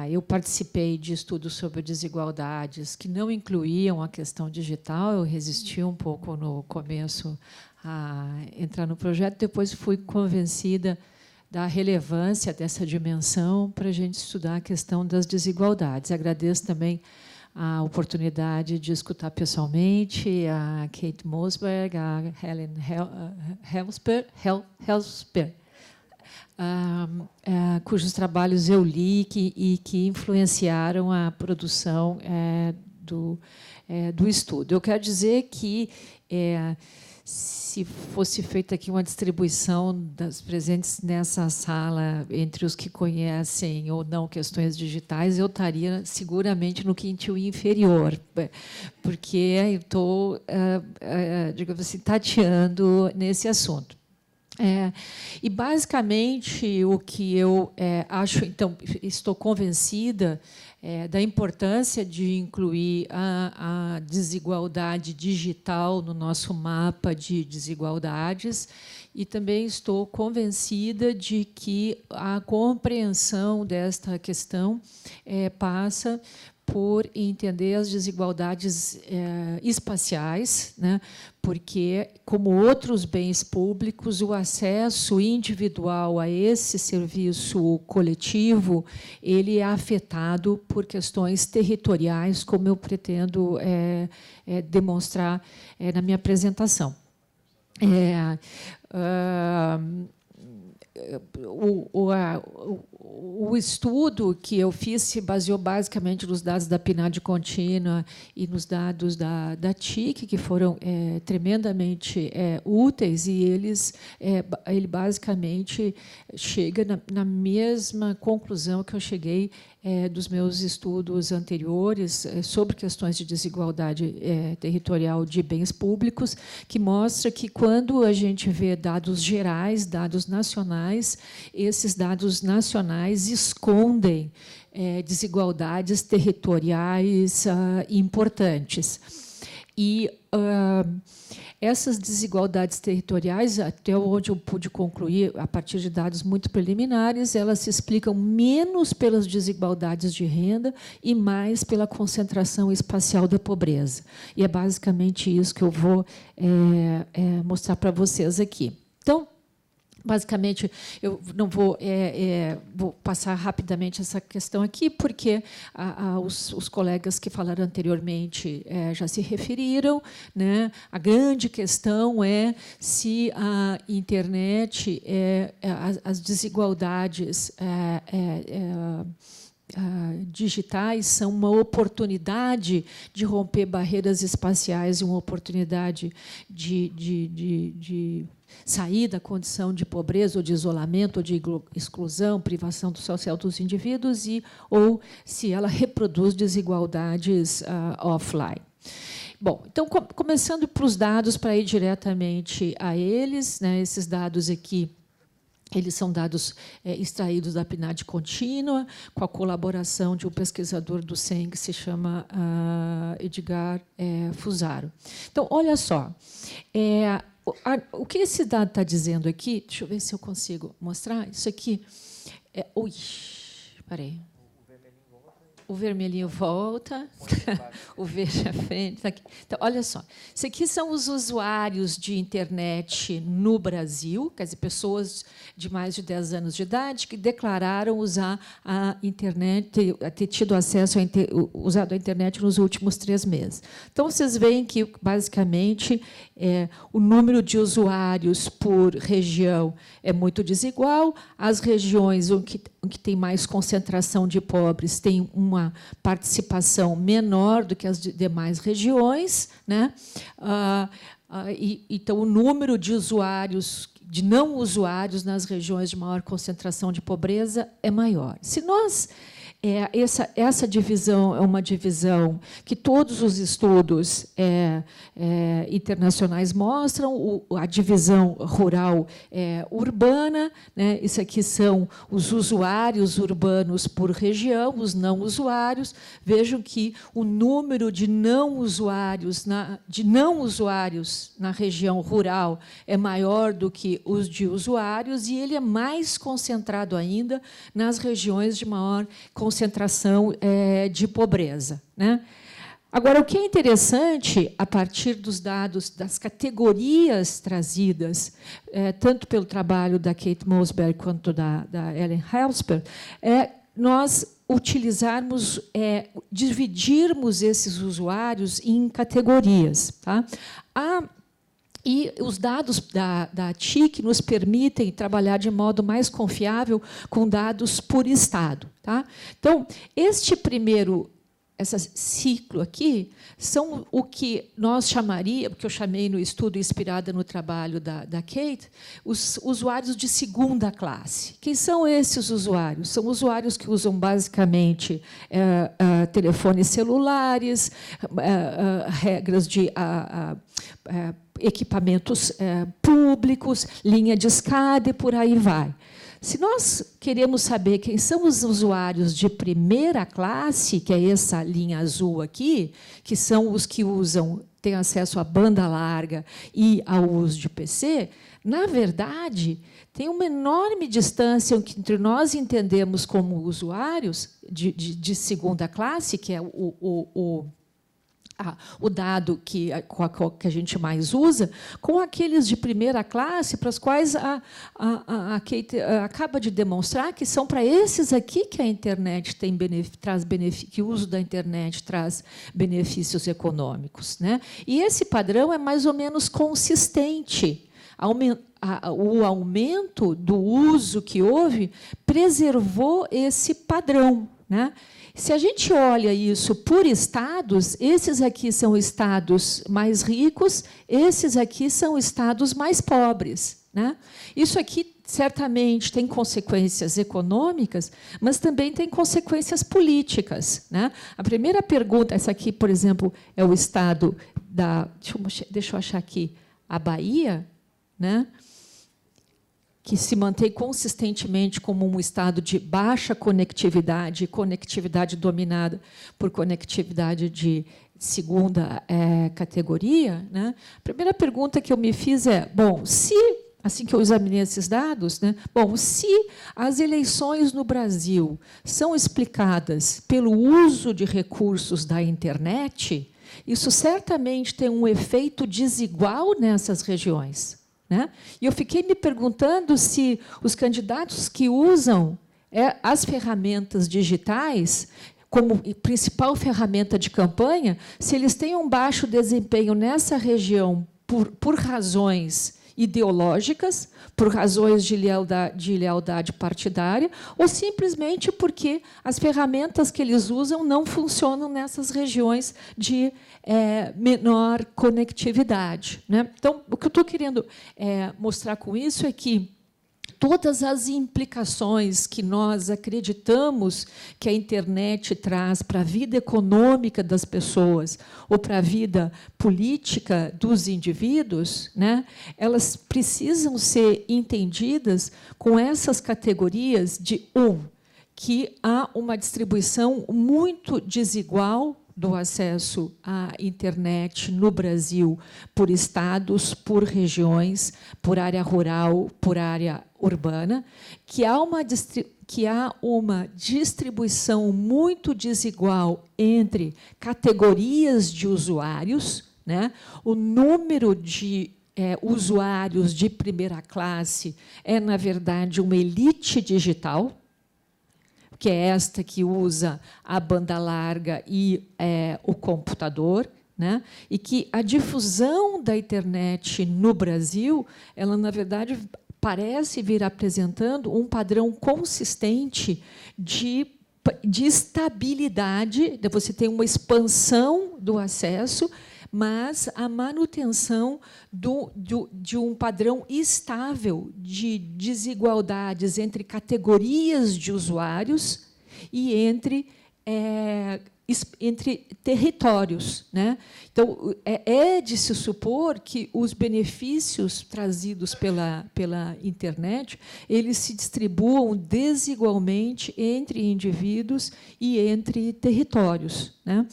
eu participei de estudos sobre desigualdades que não incluíam a questão digital. Eu resisti um pouco no começo a entrar no projeto, depois fui convencida da relevância dessa dimensão para a gente estudar a questão das desigualdades. Agradeço também a oportunidade de escutar pessoalmente a Kate Mosberg, a Helen Helsper, cujos trabalhos eu li e que influenciaram a produção do estudo. Eu quero dizer que se fosse feita aqui uma distribuição das presentes nessa sala entre os que conhecem ou não questões digitais, eu estaria seguramente no quintil inferior, porque eu estou, digamos assim, tateando nesse assunto. E, basicamente, o que eu acho, então, estou convencida da importância de incluir a desigualdade digital no nosso mapa de desigualdades, e também estou convencida de que a compreensão desta questão passa por entender as desigualdades espaciais, né? Porque, como outros bens públicos, o acesso individual a esse serviço coletivo ele é afetado por questões territoriais, como eu pretendo demonstrar na minha apresentação. o estudo que eu fiz se baseou basicamente nos dados da PNAD contínua e nos dados da TIC, que foram tremendamente úteis, e ele basicamente chega na mesma conclusão que eu cheguei dos meus estudos anteriores sobre questões de desigualdade territorial de bens públicos, que mostra que, quando a gente vê dados gerais, dados nacionais, esses dados nacionais escondem desigualdades territoriais importantes. E essas desigualdades territoriais, até onde eu pude concluir, a partir de dados muito preliminares, elas se explicam menos pelas desigualdades de renda e mais pela concentração espacial da pobreza. E é basicamente isso que eu vou mostrar para vocês aqui. Então, basicamente, eu não vou passar rapidamente essa questão aqui, porque os colegas que falaram anteriormente já se referiram, né? A grande questão é se a internet, as desigualdades digitais são uma oportunidade de romper barreiras espaciais e uma oportunidade de sair da condição de pobreza ou de isolamento ou de exclusão, privação do social dos indivíduos, ou se ela reproduz desigualdades offline. Bom, então, começando para os dados, para ir diretamente a eles, né, esses dados aqui, eles são dados extraídos da PNAD contínua, com a colaboração de um pesquisador do SEM, que se chama Edgar Fusaro. Então, olha só, o que esse dado está dizendo aqui, deixa eu ver se eu consigo mostrar, isso aqui, ui, parei. O vermelhinho volta, o verde à frente. Tá aqui. Então, olha só, isso aqui são os usuários de internet no Brasil, quer dizer, pessoas de mais de 10 anos de idade que declararam usar a internet, ter tido acesso usado a internet nos últimos 3 meses. Então, vocês veem que, basicamente, o número de usuários por região é muito desigual. As regiões em que tem mais concentração de pobres têm uma participação menor do que as demais regiões, né? Então, o número de usuários, de não usuários nas regiões de maior concentração de pobreza é maior. Se nós essa divisão é uma divisão que todos os estudos internacionais mostram, a divisão rural urbana, né? Isso aqui são os usuários urbanos por região, os não usuários. Vejam que o número de não usuários na região rural é maior do que os de usuários, e ele é mais concentrado ainda nas regiões de maior concentração de pobreza, né? Agora, o que é interessante, a partir dos dados das categorias trazidas, tanto pelo trabalho da Kate Mosberg quanto da Ellen Halsper, é nós utilizarmos, dividirmos esses usuários em categorias. Tá? E os dados da TIC nos permitem trabalhar de modo mais confiável com dados por estado. Tá? Então, esse ciclo aqui são o que nós chamaríamos, que eu chamei no estudo inspirado no trabalho da Kate, os usuários de segunda classe. Quem são esses usuários? São usuários que usam basicamente telefones celulares, regras de equipamentos públicos, linha de escada e por aí vai. Se nós queremos saber quem são os usuários de primeira classe, que é essa linha azul aqui, que são os que têm acesso à banda larga e ao uso de PC, na verdade, tem uma enorme distância entre nós entendemos como usuários de segunda classe, que é o dado que a gente mais usa, com aqueles de primeira classe, para os quais a Kate acaba de demonstrar que são para esses aqui que a internet traz benefício, que o uso da internet traz benefícios econômicos, né? E esse padrão é mais ou menos consistente o aumento do uso que houve preservou esse padrão, né? Se a gente olha isso por estados, esses aqui são estados mais ricos, esses aqui são estados mais pobres, né? Isso aqui certamente tem consequências econômicas, mas também tem consequências políticas, né? A primeira pergunta, essa aqui, por exemplo, é o estado da... Deixa eu achar aqui, a Bahia, né? Que se mantém consistentemente como um estado de baixa conectividade, conectividade dominada por conectividade de segunda categoria, né? A primeira pergunta que eu me fiz é, bom, assim que eu examinei esses dados, né, bom, se as eleições no Brasil são explicadas pelo uso de recursos da internet, isso certamente tem um efeito desigual nessas regiões, né? E eu fiquei me perguntando se os candidatos que usam as ferramentas digitais como principal ferramenta de campanha, se eles têm um baixo desempenho nessa região por razões ideológicas, por razões de lealdade partidária, ou simplesmente porque as ferramentas que eles usam não funcionam nessas regiões de menor conectividade, né? Então, o que eu estou querendo mostrar com isso é que todas as implicações que nós acreditamos que a internet traz para a vida econômica das pessoas ou para a vida política dos indivíduos, né, elas precisam ser entendidas com essas categorias de que há uma distribuição muito desigual do acesso à internet no Brasil por estados, por regiões, por área rural, por área urbana, que há uma distribuição muito desigual entre categorias de usuários, né? O número de usuários de primeira classe é, na verdade, uma elite digital, que é esta que usa a banda larga e o computador, né? E que a difusão da internet no Brasil, ela, na verdade, parece vir apresentando um padrão consistente de estabilidade. Você tem uma expansão do acesso, mas a manutenção de um padrão estável de desigualdades entre categorias de usuários e entre territórios, né? Então, é de se supor que os benefícios trazidos pela internet eles se distribuam desigualmente entre indivíduos e entre territórios, né?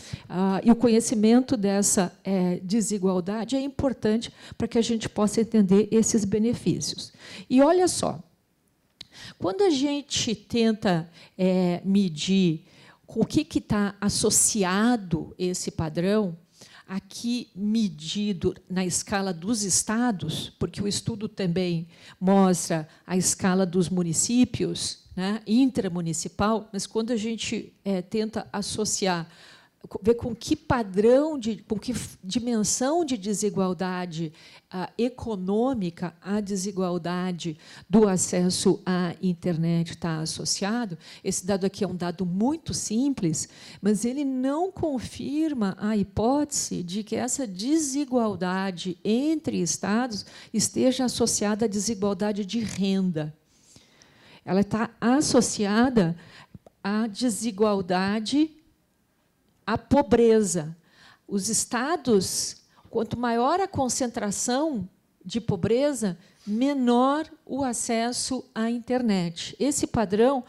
E o conhecimento dessa desigualdade é importante para que a gente possa entender esses benefícios. E olha só, quando a gente tenta medir o que está associado a esse padrão, aqui medido na escala dos estados, porque o estudo também mostra a escala dos municípios, né, intramunicipal, mas quando a gente tenta associar, ver com que padrão, com que dimensão de desigualdade econômica a desigualdade do acesso à internet está associado. Esse dado aqui é um dado muito simples, mas ele não confirma a hipótese de que essa desigualdade entre estados esteja associada à desigualdade de renda. Ela está associada à desigualdade, à pobreza. Os estados, quanto maior a concentração de pobreza, menor o acesso à internet. Esse padrão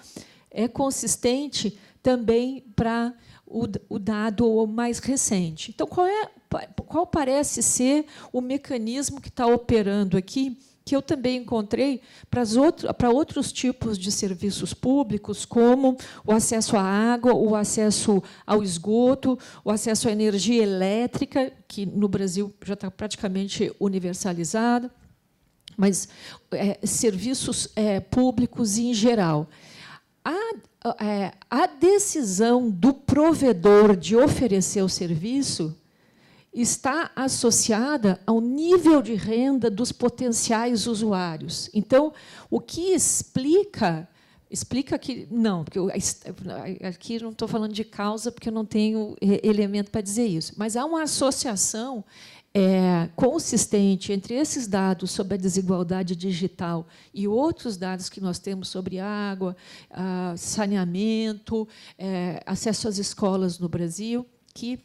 é consistente também para o dado mais recente. Então, qual parece ser o mecanismo que está operando aqui, que eu também encontrei para outros tipos de serviços públicos, como o acesso à água, o acesso ao esgoto, o acesso à energia elétrica, que no Brasil já está praticamente universalizado, mas serviços públicos em geral. A decisão do provedor de oferecer o serviço, está associada ao nível de renda dos potenciais usuários. Então, o que explica que não, porque aqui não estou falando de causa, porque eu não tenho elemento para dizer isso, mas há uma associação consistente entre esses dados sobre a desigualdade digital e outros dados que nós temos sobre água, saneamento, acesso às escolas no Brasil, que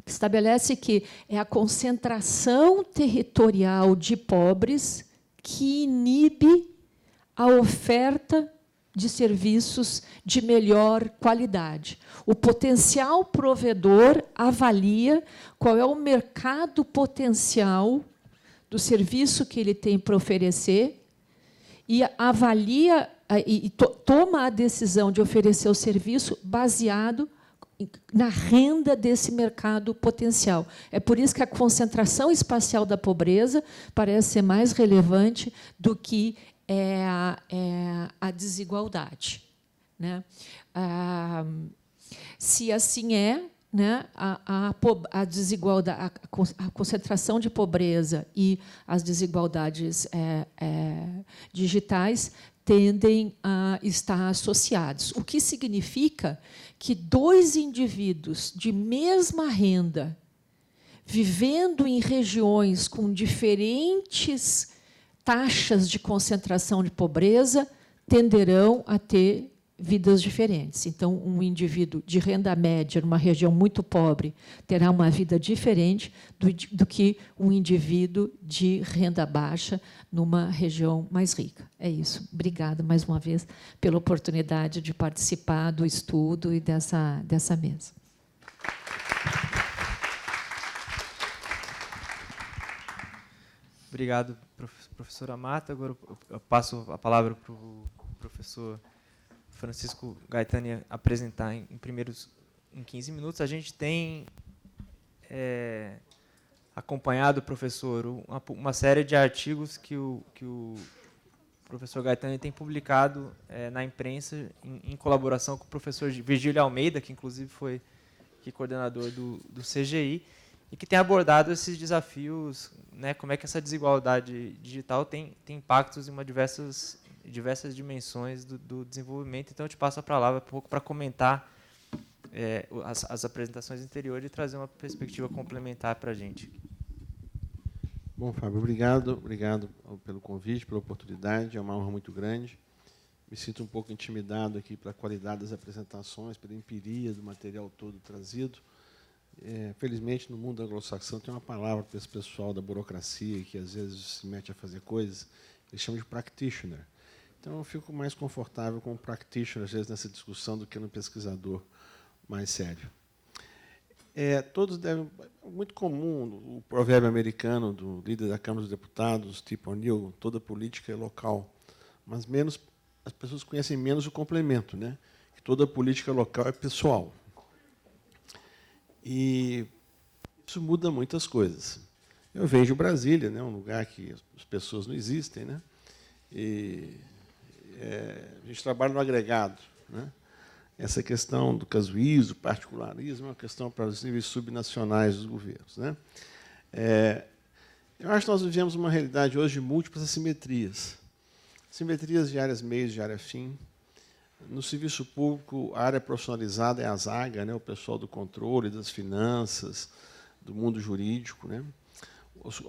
estabelece que é a concentração territorial de pobres que inibe a oferta de serviços de melhor qualidade. O potencial provedor avalia qual é o mercado potencial do serviço que ele tem para oferecer e avalia e toma a decisão de oferecer o serviço baseado na renda desse mercado potencial. É por isso que a concentração espacial da pobreza parece ser mais relevante do que a desigualdade. Né? Se assim é, né, a desigualdade, a concentração de pobreza e as desigualdades digitais tendem a estar associados, o que significa que dois indivíduos de mesma renda, vivendo em regiões com diferentes taxas de concentração de pobreza, tenderão a ter vidas diferentes. Então, um indivíduo de renda média numa região muito pobre terá uma vida diferente do que um indivíduo de renda baixa numa região mais rica. É isso. Obrigada, mais uma vez, pela oportunidade de participar do estudo e dessa mesa. Obrigado, professora Marta. Agora eu passo a palavra para o professor Francisco Gaetani apresentar em 15 minutos. A gente tem acompanhado, professor, uma série de artigos que o professor Gaetani tem publicado na imprensa, em colaboração com o professor Virgílio Almeida, que inclusive foi coordenador do CGI, e que tem abordado esses desafios, né, como é que essa desigualdade digital tem impactos em diversas dimensões do desenvolvimento. Então, eu te passo a palavra um pouco para comentar as apresentações anteriores e trazer uma perspectiva complementar para a gente. Bom, Fábio, obrigado pelo convite, pela oportunidade, é uma honra muito grande. Me sinto um pouco intimidado aqui pela qualidade das apresentações, pela empiria do material todo trazido. Felizmente, no mundo anglo-saxão, tem uma palavra para esse pessoal da burocracia que, às vezes, se mete a fazer coisas, eles chamam de practitioner. Então, eu fico mais confortável com o practitioner, às vezes, nessa discussão, do que no pesquisador mais sério. Todos devem... É muito comum o provérbio americano do líder da Câmara dos Deputados, Tip O'Neill, toda política é local, mas as pessoas conhecem menos o complemento, né? Que toda política local é pessoal. E isso muda muitas coisas. Eu venho de Brasília, né, um lugar que as pessoas não existem, né? E a gente trabalha no agregado, né? Essa questão do casuísmo, do particularismo, é uma questão para os níveis subnacionais dos governos, né? Eu acho que nós vivemos uma realidade hoje de múltiplas assimetrias. Assimetrias de áreas meios, de área fim. No serviço público, a área profissionalizada é a zaga, né, o pessoal do controle, das finanças, do mundo jurídico, né?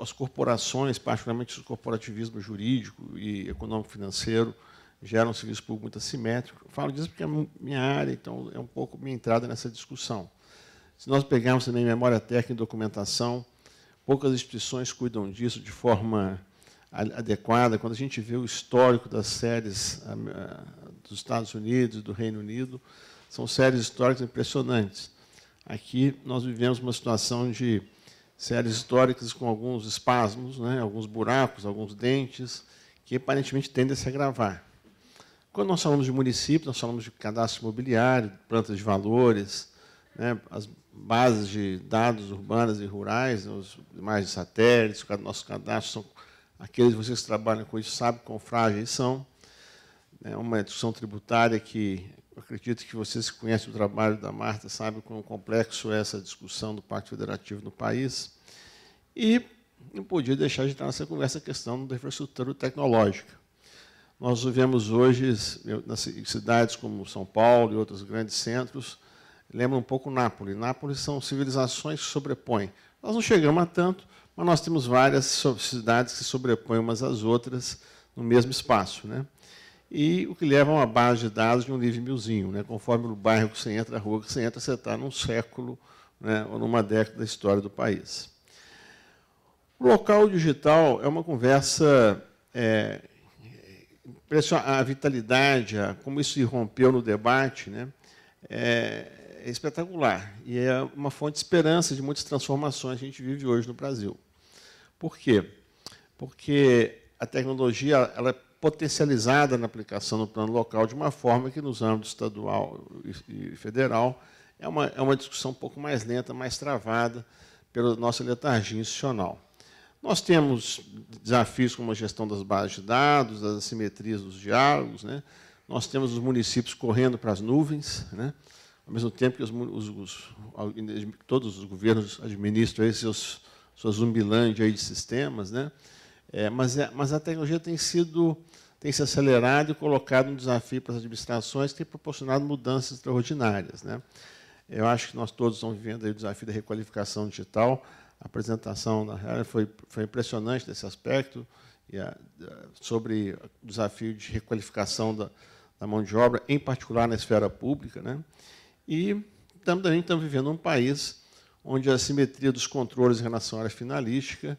As corporações, particularmente o corporativismo jurídico e econômico-financeiro, geram um serviço público muito assimétrico. Eu falo disso porque é minha área, então é um pouco minha entrada nessa discussão. Se nós pegarmos também memória técnica e documentação, poucas instituições cuidam disso de forma adequada. Quando a gente vê o histórico das séries dos Estados Unidos e do Reino Unido, são séries históricas impressionantes. Aqui nós vivemos uma situação de séries históricas com alguns espasmos, né, alguns buracos, alguns dentes, que aparentemente tendem a se agravar. Quando nós falamos de município, nós falamos de cadastro imobiliário, plantas de valores, né, as bases de dados urbanas e rurais, as imagens de satélites, nossos cadastros são aqueles de vocês que trabalham com isso sabem quão frágeis são. É uma discussão tributária que acredito que vocês que conhecem o trabalho da Marta sabem quão complexo é essa discussão do Pacto Federativo no país. E não podia deixar de entrar nessa conversa a questão da infraestrutura tecnológica. Nós vivemos hoje, nas cidades como São Paulo e outros grandes centros, lembra um pouco Nápoles. Nápoles são civilizações que se sobrepõem. Nós não chegamos a tanto, mas nós temos várias cidades que se sobrepõem umas às outras no mesmo espaço, né? E o que leva a uma base de dados de um livre milzinho, né? Conforme o bairro que você entra, a rua que você entra, você está num século, né, ou numa década da história do país. O local digital é uma conversa, a vitalidade, como isso irrompeu no debate, né, é espetacular. E é uma fonte de esperança de muitas transformações que a gente vive hoje no Brasil. Por quê? Porque a tecnologia ela é potencializada na aplicação no plano local de uma forma que, nos âmbitos estadual e federal, é uma discussão um pouco mais lenta, mais travada pela nossa letargia institucional. Nós temos desafios como a gestão das bases de dados, das assimetrias dos diálogos, né? Nós temos os municípios correndo para as nuvens, né? Ao mesmo tempo que todos os governos administram aí sua zumbilândia aí de sistemas, né? Mas a tecnologia tem se acelerado e colocado um desafio para as administrações que tem proporcionado mudanças extraordinárias, né? Eu acho que nós todos estamos vivendo aí o desafio da requalificação digital. A apresentação da Helen foi impressionante nesse aspecto, sobre o desafio de requalificação da mão de obra, em particular na esfera pública, né? E também estamos vivendo um país onde a assimetria dos controles em relação à área finalística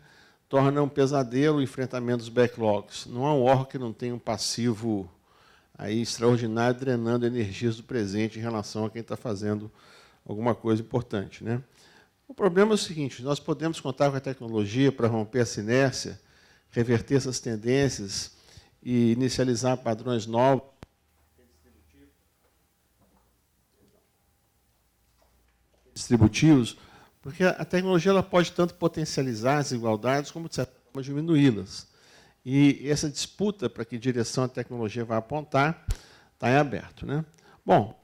torna um pesadelo o enfrentamento dos backlogs. Não há um órgão que não tenha um passivo aí extraordinário drenando energias do presente em relação a quem está fazendo alguma coisa importante, né? O problema é o seguinte: nós podemos contar com a tecnologia para romper essa inércia, reverter essas tendências e inicializar padrões novos distributivos, porque a tecnologia ela pode tanto potencializar as desigualdades como, de certa forma, diminuí-las. E essa disputa para que direção a tecnologia vai apontar está em aberto, né? Bom,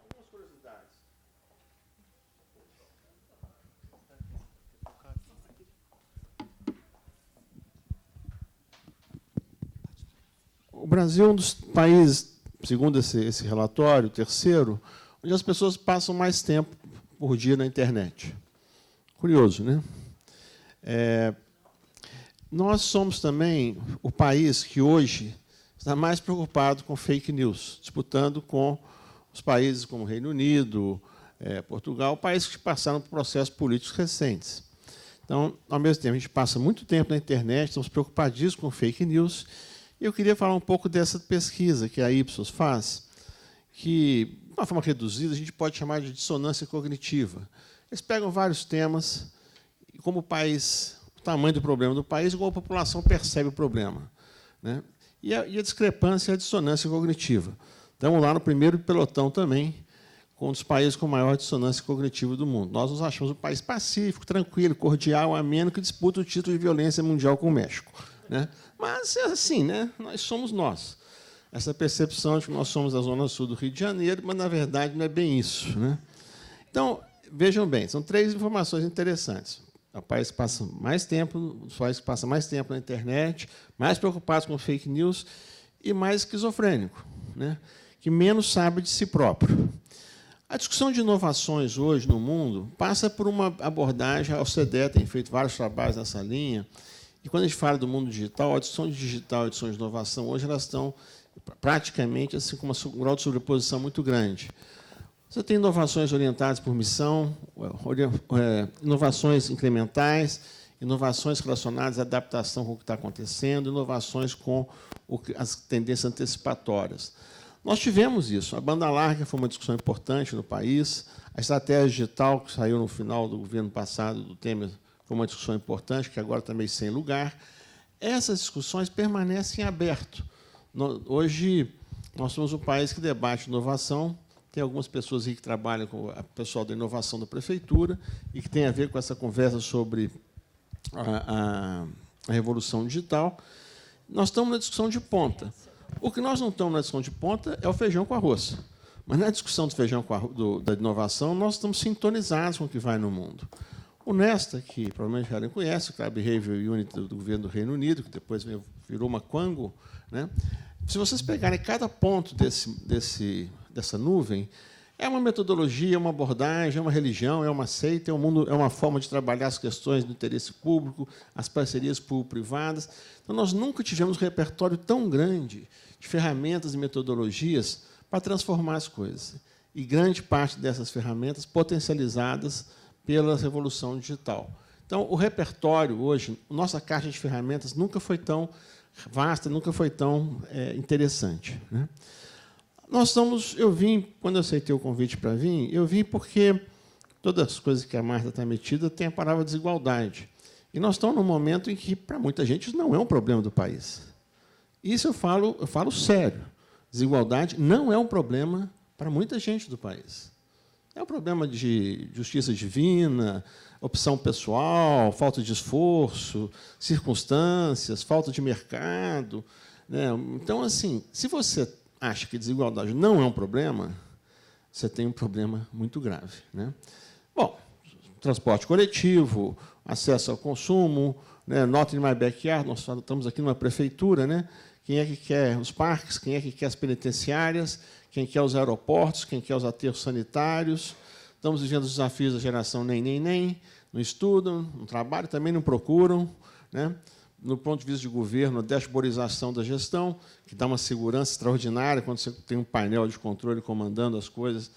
o Brasil é um dos países, segundo esse relatório, o terceiro, onde as pessoas passam mais tempo por dia na internet. Curioso, né? Nós somos também o país que hoje está mais preocupado com fake news, disputando com os países como o Reino Unido, Portugal, países que passaram por processos políticos recentes. Então, ao mesmo tempo, a gente passa muito tempo na internet, estamos preocupadíssimos com fake news. Eu queria falar um pouco dessa pesquisa que a Ipsos faz, que, de uma forma reduzida, a gente pode chamar de dissonância cognitiva. Eles pegam vários temas, e como o país, o tamanho do problema do país, e como a população percebe o problema, né? E a discrepância e a dissonância cognitiva. Estamos lá no primeiro pelotão também, com um dos países com maior dissonância cognitiva do mundo. Nós nos achamos um país pacífico, tranquilo, cordial, ameno, que disputa o título de violência mundial com o México, né? Mas é assim, né? Nós somos nós. Essa percepção de que nós somos a zona sul do Rio de Janeiro, mas, na verdade, não é bem isso, né? Então, vejam bem, são 3 informações interessantes. É o país que passa mais tempo, os países que passam mais tempo na internet, mais preocupados com fake news e mais esquizofrênico, né? Que menos sabe de si próprio. A discussão de inovações hoje no mundo passa por uma abordagem, a OCDE tem feito vários trabalhos nessa linha, e quando a gente fala do mundo digital, a discussão digital e a discussão de inovação, hoje elas estão praticamente assim, com um grau de sobreposição muito grande. Você tem inovações orientadas por missão, inovações incrementais, inovações relacionadas à adaptação com o que está acontecendo, inovações com as tendências antecipatórias. Nós tivemos isso. A banda larga foi uma discussão importante no país. A estratégia digital, que saiu no final do governo passado, do Temer, foi uma discussão importante, que agora está meio sem lugar. Essas discussões permanecem abertas. Hoje, nós somos um país que debate inovação. Tem algumas pessoas aí que trabalham com o pessoal da inovação da prefeitura e que tem a ver com essa conversa sobre a revolução digital. Nós estamos na discussão de ponta. O que nós não estamos na discussão de ponta é o feijão com arroz. Mas na discussão do feijão da inovação, nós estamos sintonizados com o que vai no mundo. O Nesta, que provavelmente já conhece, o Cloud Behavior Unit do governo do Reino Unido, que depois virou uma Quango, né? Se vocês pegarem cada ponto dessa nuvem, é uma metodologia, é uma abordagem, é uma religião, é uma seita, é uma forma de trabalhar as questões do interesse público, as parcerias público-privadas. Então, nós nunca tivemos um repertório tão grande de ferramentas e metodologias para transformar as coisas. E grande parte dessas ferramentas potencializadas pela revolução digital. Então, o repertório hoje, nossa caixa de ferramentas nunca foi tão vasta, nunca foi tão interessante, né? Eu vim, quando eu aceitei o convite para vir, eu vim porque todas as coisas que a Marta está metida tem a palavra desigualdade. E nós estamos num momento em que, para muita gente, isso não é um problema do país. Isso eu falo sério. Desigualdade não é um problema para muita gente do país. É um problema de justiça divina, opção pessoal, falta de esforço, circunstâncias, falta de mercado, né? Então, assim, se você acha que desigualdade não é um problema, você tem um problema muito grave, né? Bom, transporte coletivo, acesso ao consumo, né? Not in my backyard, nós estamos aqui numa prefeitura, né? Quem é que quer os parques, quem é que quer as penitenciárias, quem quer os aeroportos, quem quer os aterros sanitários. Estamos vivendo os desafios da geração nem, não estudam, não trabalham, também não procuram, né? No ponto de vista de governo, a dashboardização da gestão, que dá uma segurança extraordinária quando você tem um painel de controle comandando as coisas,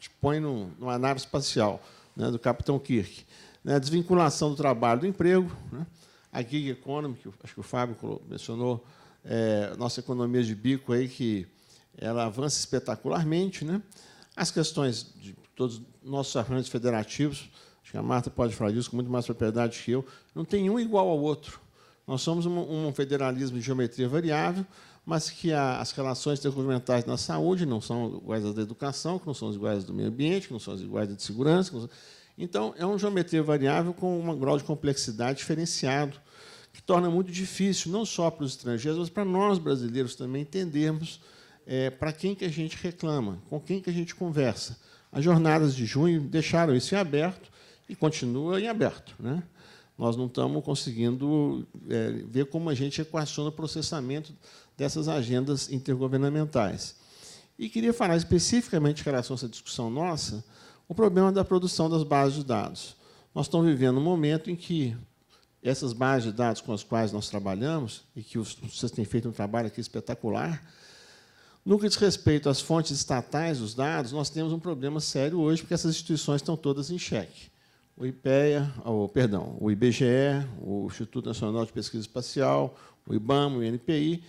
te põe numa nave espacial, né, do Capitão Kirk. Né, desvinculação do trabalho do emprego, né, a gig economy, que acho que o Fábio mencionou, nossa economia de bico aí, que ela avança espetacularmente, né? As questões de todos os nossos arranjos federativos, acho que a Marta pode falar disso com muito mais propriedade que eu, não tem um igual ao outro. Nós somos um federalismo de geometria variável, mas que as relações intergovernamentais na saúde não são iguais às da educação, que não são iguais do meio ambiente, que não são iguais de segurança. Então, é uma geometria variável com um grau de complexidade diferenciado, que torna muito difícil, não só para os estrangeiros, mas para nós, brasileiros, também entendermos para quem que a gente reclama, com quem que a gente conversa. As jornadas de junho deixaram isso em aberto e continua em aberto, né? Nós não estamos conseguindo ver como a gente equaciona o processamento dessas agendas intergovernamentais. E queria falar especificamente em relação a essa discussão nossa, o problema da produção das bases de dados. Nós estamos vivendo um momento em que essas bases de dados com as quais nós trabalhamos, e que vocês têm feito um trabalho aqui espetacular, no que diz respeito às fontes estatais dos dados, nós temos um problema sério hoje, porque essas instituições estão todas em xeque. O o IBGE, o Instituto Nacional de Pesquisa Espacial, o IBAMA, o INPI.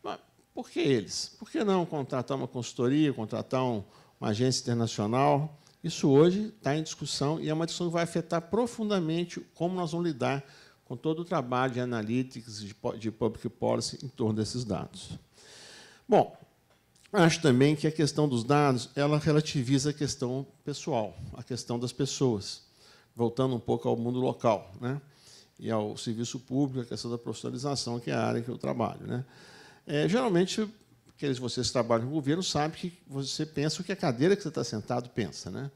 Mas por que eles? Por que não contratar uma consultoria, contratar uma agência internacional? Isso hoje está em discussão e é uma discussão que vai afetar profundamente como nós vamos lidar com todo o trabalho de analytics, de public policy em torno desses dados. Bom, acho também que a questão dos dados ela relativiza a questão pessoal, a questão das pessoas, voltando um pouco ao mundo local, né, e ao serviço público, a questão da profissionalização, que é a área que eu trabalho, né. Geralmente, aqueles de vocês que trabalham no governo sabem que você pensa o que a cadeira que você está sentado pensa, né.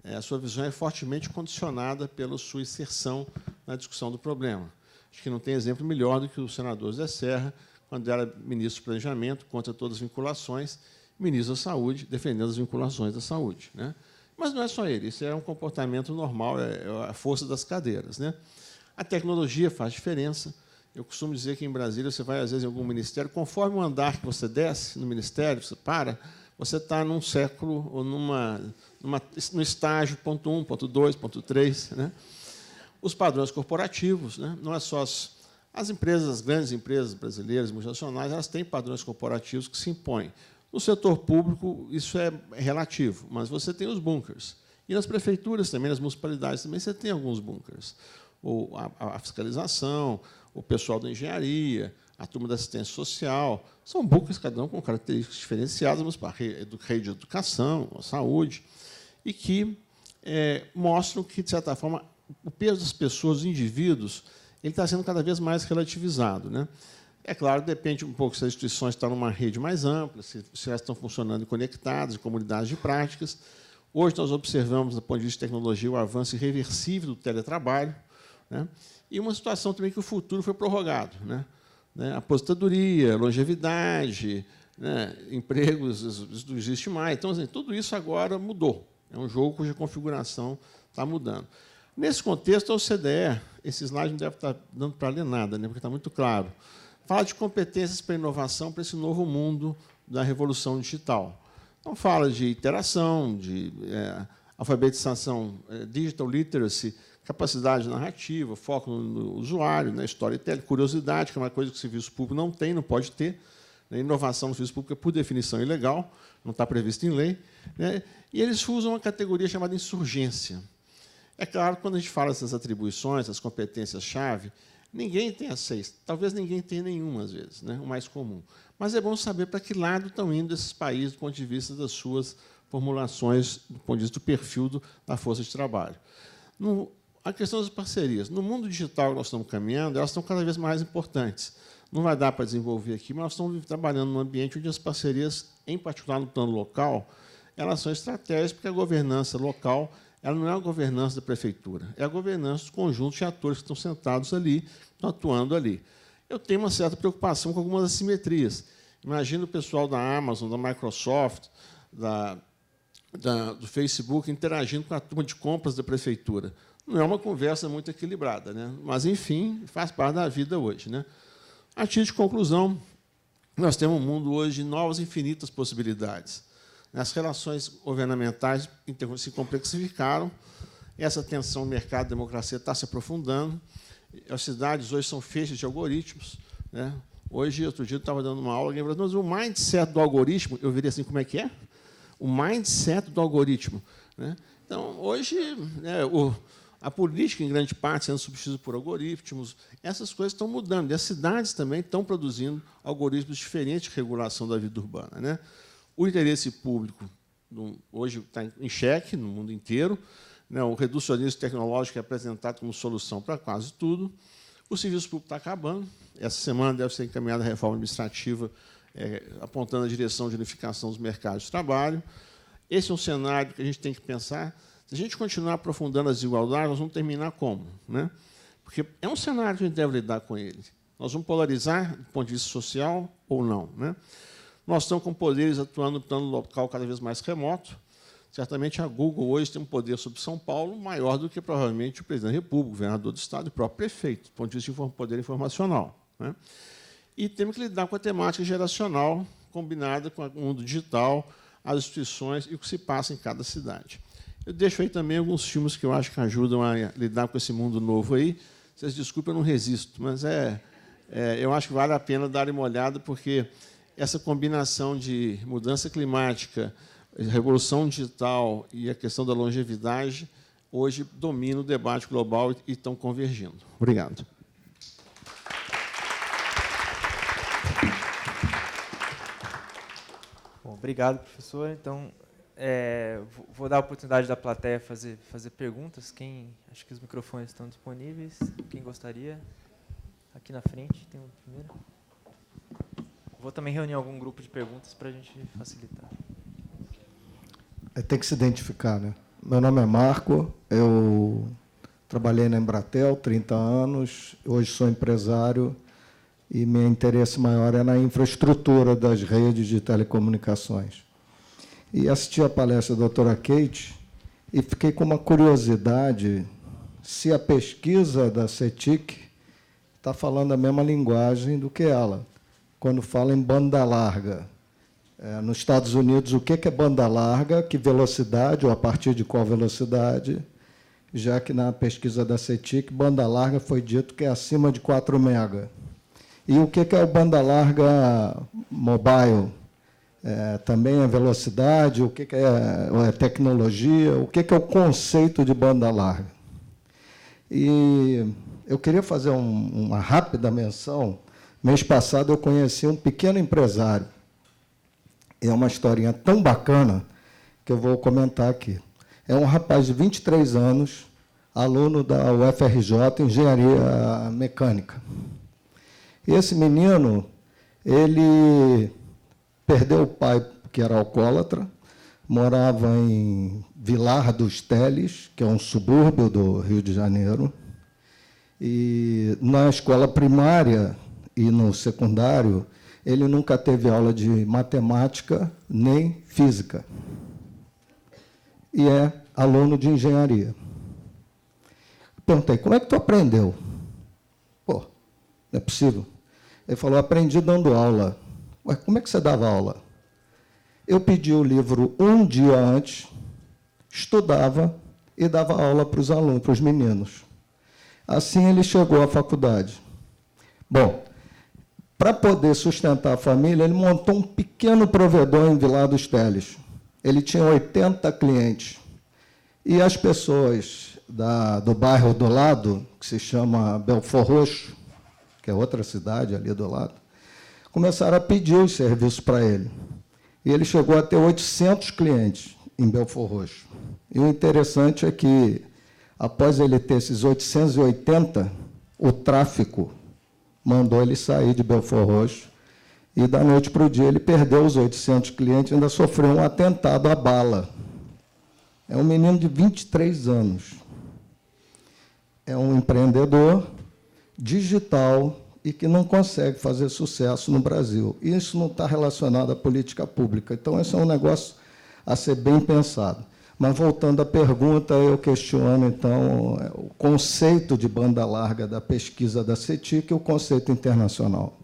A sua visão é fortemente condicionada pela sua inserção na discussão do problema. Acho que não tem exemplo melhor do que o senador Zé Serra, quando era ministro do Planejamento, contra todas as vinculações, ministro da Saúde, defendendo as vinculações da saúde, né? Mas não é só ele, isso é um comportamento normal, é a força das cadeiras, né? A tecnologia faz diferença. Eu costumo dizer que, em Brasília, você vai, às vezes, em algum ministério, conforme o andar que você desce no ministério, você está num século ou no estágio ponto 1, ponto 2, ponto 3. Né? Os padrões corporativos, né? Não é só as empresas, as grandes empresas brasileiras, multinacionais, elas têm padrões corporativos que se impõem. No setor público, isso é relativo, mas você tem os bunkers. E nas prefeituras também, nas municipalidades também, você tem alguns bunkers. A fiscalização, o pessoal da engenharia, a turma da assistência social, são bunkers, cada um com características diferenciadas, mas para a rede de educação, a saúde, e que mostram que, de certa forma, o peso das pessoas, dos indivíduos, ele está sendo cada vez mais relativizado, né? É claro, depende um pouco se as instituições estão numa rede mais ampla, se elas estão funcionando conectadas, em comunidades de práticas. Hoje nós observamos, do ponto de vista de tecnologia, o avanço irreversível do teletrabalho, né? E uma situação também que o futuro foi prorrogado, né? Aposentadoria, longevidade, né? Empregos, isso não existe mais. Então, assim, tudo isso agora mudou. É um jogo cuja configuração está mudando. Nesse contexto, a OCDE, esse slide não deve estar dando para ler nada, né? Porque está muito claro. Fala de competências para inovação para esse novo mundo da revolução digital. Então, fala de interação, de alfabetização, digital literacy, capacidade narrativa, foco no usuário, na storytelling, curiosidade, que é uma coisa que o serviço público não tem, não pode ter. Inovação no serviço público é, por definição, ilegal, não está previsto em lei. Né? E eles usam uma categoria chamada insurgência. É claro, quando a gente fala dessas atribuições, das competências-chave, ninguém tem as 6. Talvez ninguém tenha nenhuma, às vezes, né? O mais comum. Mas é bom saber para que lado estão indo esses países do ponto de vista das suas formulações, do ponto de vista do perfil da força de trabalho. A questão das parcerias. No mundo digital que nós estamos caminhando, elas estão cada vez mais importantes. Não vai dar para desenvolver aqui, mas nós estamos trabalhando num ambiente onde as parcerias, em particular no plano local, elas são estratégicas, porque a governança local ela não é a governança da prefeitura, é a governança dos conjuntos de atores que estão sentados ali, que estão atuando ali. Eu tenho uma certa preocupação com algumas assimetrias. Imagina o pessoal da Amazon, da Microsoft, do Facebook interagindo com a turma de compras da prefeitura. Não é uma conversa muito equilibrada, né? Mas, enfim, faz parte da vida hoje, né? A título de conclusão, nós temos um mundo hoje de novas infinitas possibilidades. As relações governamentais se complexificaram, essa tensão mercado-democracia está se aprofundando, as cidades hoje são feixes de algoritmos. Né? Hoje, outro dia, eu estava dando uma aula, alguém falou, mas o mindset do algoritmo, eu virei assim, como é que é? O mindset do algoritmo. Né? Então, hoje, né, a política, em grande parte, sendo substituída por algoritmos, essas coisas estão mudando. E as cidades também estão produzindo algoritmos diferentes de regulação da vida urbana. Né? O interesse público hoje está em xeque no mundo inteiro. Né? O reducionismo tecnológico é apresentado como solução para quase tudo. O serviço público está acabando. Essa semana deve ser encaminhada a reforma administrativa apontando a direção de unificação dos mercados de trabalho. Esse é um cenário que a gente tem que pensar. Se a gente continuar aprofundando as desigualdades, nós vamos terminar como? Né? Porque é um cenário que a gente deve lidar com ele. Nós vamos polarizar do ponto de vista social ou não. Né? Nós estamos com poderes atuando no plano local cada vez mais remoto. Certamente, a Google hoje tem um poder sobre São Paulo maior do que, provavelmente, o presidente da República, o governador do Estado e o próprio prefeito, do ponto de vista de poder informacional. Né? E temos que lidar com a temática geracional, combinada com o mundo digital, as instituições e o que se passa em cada cidade. Eu deixo aí também alguns filmes que eu acho que ajudam a lidar com esse mundo novo aí. Vocês desculpem, eu não resisto, mas eu acho que vale a pena dar uma olhada, porque essa combinação de mudança climática, revolução digital e a questão da longevidade, hoje domina o debate global e estão convergindo. Obrigado. Bom, obrigado, professor. Então, vou dar a oportunidade da plateia fazer perguntas. Acho que os microfones estão disponíveis. Quem gostaria? Aqui na frente tem um primeiro. Vou também reunir algum grupo de perguntas para a gente facilitar. Tem que se identificar, né? Meu nome é Marco, eu trabalhei na Embratel 30 anos, hoje sou empresário e meu interesse maior é na infraestrutura das redes de telecomunicações. E assisti a palestra da doutora Kate e fiquei com uma curiosidade se a pesquisa da CETIC está falando a mesma linguagem do que ela, quando fala em banda larga. Nos Estados Unidos, o que é banda larga, que velocidade, ou a partir de qual velocidade, já que na pesquisa da CETIC, banda larga foi dito que é acima de 4 mega. E o que é o banda larga mobile? Também é velocidade, o que é tecnologia, o que é o conceito de banda larga? E eu queria fazer uma rápida menção. Mês passado eu conheci um pequeno empresário. É uma historinha tão bacana que eu vou comentar aqui. É um rapaz de 23 anos, aluno da UFRJ, Engenharia Mecânica. Esse menino, ele perdeu o pai, que era alcoólatra, morava em Vilar dos Teles, que é um subúrbio do Rio de Janeiro, e na escola primária e no secundário, ele nunca teve aula de matemática nem física. E é aluno de engenharia. Perguntei, como é que tu aprendeu? Pô, não é possível. Ele falou, aprendi dando aula. Ué, como é que você dava aula? Eu pedi o livro um dia antes, estudava e dava aula para os alunos, para os meninos. Assim ele chegou à faculdade. Bom, para poder sustentar a família, ele montou um pequeno provedor em Vilar dos Teles. Ele tinha 80 clientes. E as pessoas do bairro do lado, que se chama Belford Roxo, que é outra cidade ali do lado, começaram a pedir os serviços para ele. E ele chegou a ter 800 clientes em Belford Roxo. E o interessante é que, após ele ter esses 880, o tráfico mandou ele sair de Belford Roxo, e da noite para o dia ele perdeu os 800 clientes e ainda sofreu um atentado à bala. É um menino de 23 anos. É um empreendedor digital e que não consegue fazer sucesso no Brasil. Isso não está relacionado à política pública. Então, esse é um negócio a ser bem pensado. Mas, voltando à pergunta, eu questiono, então, o conceito de banda larga da pesquisa da CETIC e o conceito internacional.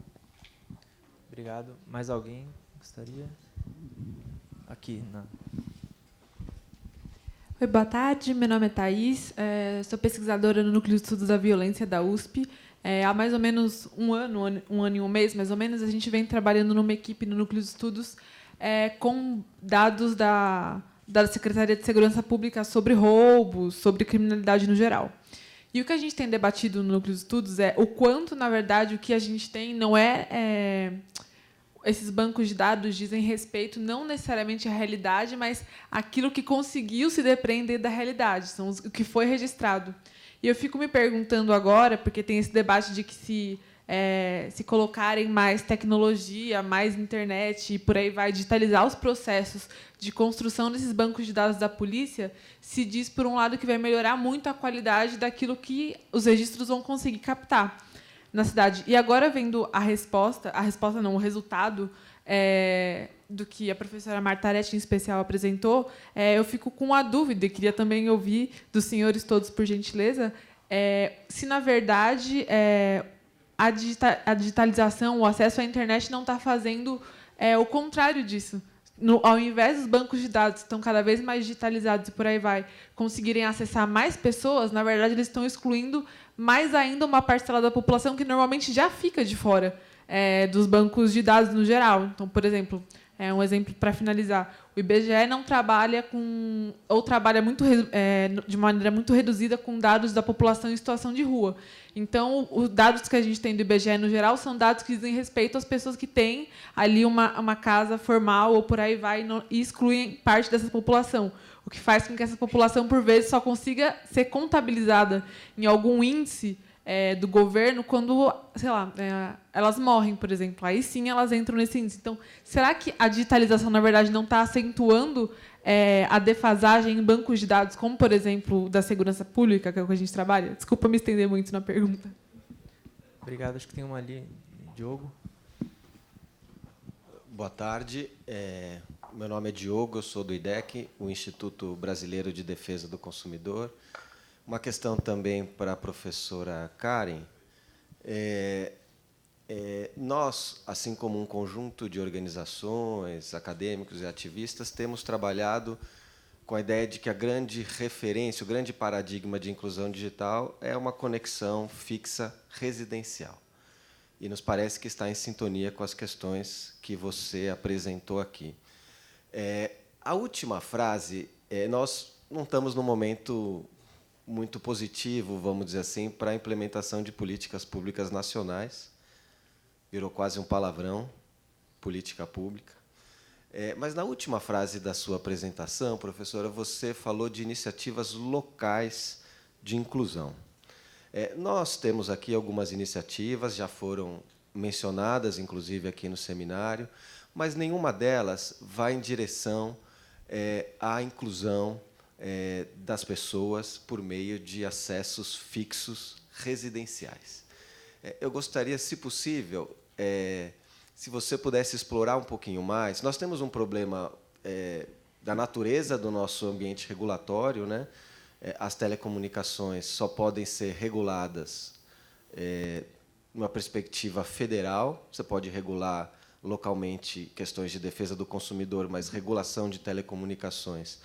Obrigado. Mais alguém gostaria? Aqui, não. Oi, boa tarde. Meu nome é Thaís, sou pesquisadora no Núcleo de Estudos da Violência da USP. Há mais ou menos um ano e um mês, mais ou menos, a gente vem trabalhando numa equipe no Núcleo de Estudos com dados da Secretaria de Segurança Pública sobre roubos, sobre criminalidade no geral. E o que a gente tem debatido no Núcleo de Estudos é o quanto, na verdade, o que a gente tem não esses bancos de dados dizem respeito não necessariamente à realidade, mas àquilo que conseguiu se depreender da realidade, são o que foi registrado. E eu fico me perguntando agora, porque tem esse debate de que se colocarem mais tecnologia, mais internet e por aí vai, digitalizar os processos de construção desses bancos de dados da polícia, se diz, por um lado, que vai melhorar muito a qualidade daquilo que os registros vão conseguir captar na cidade. E agora, vendo o resultado do que a professora Marta Aretin, em especial, apresentou, eu fico com a dúvida, e queria também ouvir dos senhores todos, por gentileza, se, na verdade, a digitalização, o acesso à internet não está fazendo o contrário disso. Ao invés dos bancos de dados que estão cada vez mais digitalizados e por aí vai, conseguirem acessar mais pessoas, na verdade, eles estão excluindo mais ainda uma parcela da população que normalmente já fica de fora dos bancos de dados no geral. Então, por exemplo, um exemplo para finalizar, o IBGE não trabalha ou trabalha de maneira muito reduzida com dados da população em situação de rua. Então, os dados que a gente tem do IBGE, no geral, são dados que dizem respeito às pessoas que têm ali uma casa formal ou por aí vai e excluem parte dessa população, o que faz com que essa população, por vezes, só consiga ser contabilizada em algum índice do governo quando, sei lá, elas morrem, por exemplo. Aí sim elas entram nesse índice. Então, será que a digitalização, na verdade, não está acentuando a defasagem em bancos de dados, como, por exemplo, da segurança pública, que é o que a gente trabalha? Desculpa me estender muito na pergunta. Obrigado. Acho que tem uma ali, Diogo. Boa tarde. Meu nome é Diogo, eu sou do IDEC, o Instituto Brasileiro de Defesa do Consumidor. Uma questão também para a professora Karen. Nós, assim como um conjunto de organizações, acadêmicos e ativistas, temos trabalhado com a ideia de que a grande referência, o grande paradigma de inclusão digital é uma conexão fixa residencial. E nos parece que está em sintonia com as questões que você apresentou aqui. A última frase, nós não estamos num momento muito positivo, vamos dizer assim, para a implementação de políticas públicas nacionais. Virou quase um palavrão, política pública. Mas, na última frase da sua apresentação, professora, você falou de iniciativas locais de inclusão. Nós temos aqui algumas iniciativas, já foram mencionadas, inclusive aqui no seminário, mas nenhuma delas vai em direção à inclusão das pessoas por meio de acessos fixos residenciais. Eu gostaria, se possível, se você pudesse explorar um pouquinho mais. Nós temos um problema da natureza do nosso ambiente regulatório, né? As telecomunicações só podem ser reguladas numa perspectiva federal. Você pode regular localmente questões de defesa do consumidor, mas regulação de telecomunicações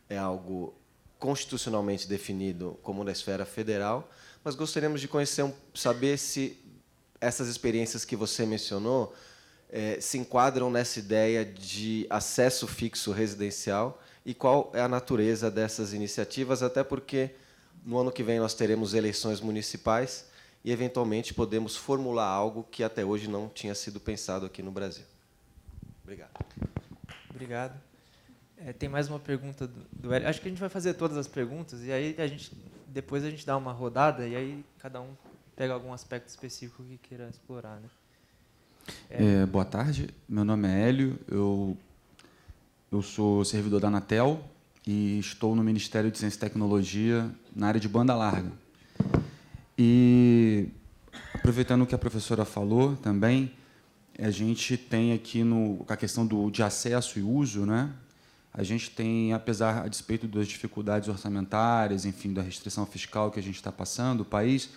é algo constitucionalmente definido como na esfera federal. Mas gostaríamos de conhecer, saber se essas experiências que você mencionou se enquadram nessa ideia de acesso fixo residencial e qual é a natureza dessas iniciativas, até porque no ano que vem nós teremos eleições municipais e, eventualmente, podemos formular algo que até hoje não tinha sido pensado aqui no Brasil. Obrigado. Obrigado. Tem mais uma pergunta do Hélio. Acho que a gente vai fazer todas as perguntas e aí depois a gente dá uma rodada e aí cada um pega algum aspecto específico que queira explorar, né? Boa tarde, meu nome é Hélio, eu sou servidor da Anatel e estou no Ministério de Ciência e Tecnologia na área de banda larga. E, aproveitando o que a professora falou também, a gente tem aqui a questão de acesso e uso, né? A gente tem, a despeito das dificuldades orçamentárias, enfim, da restrição fiscal que a gente está passando, o país,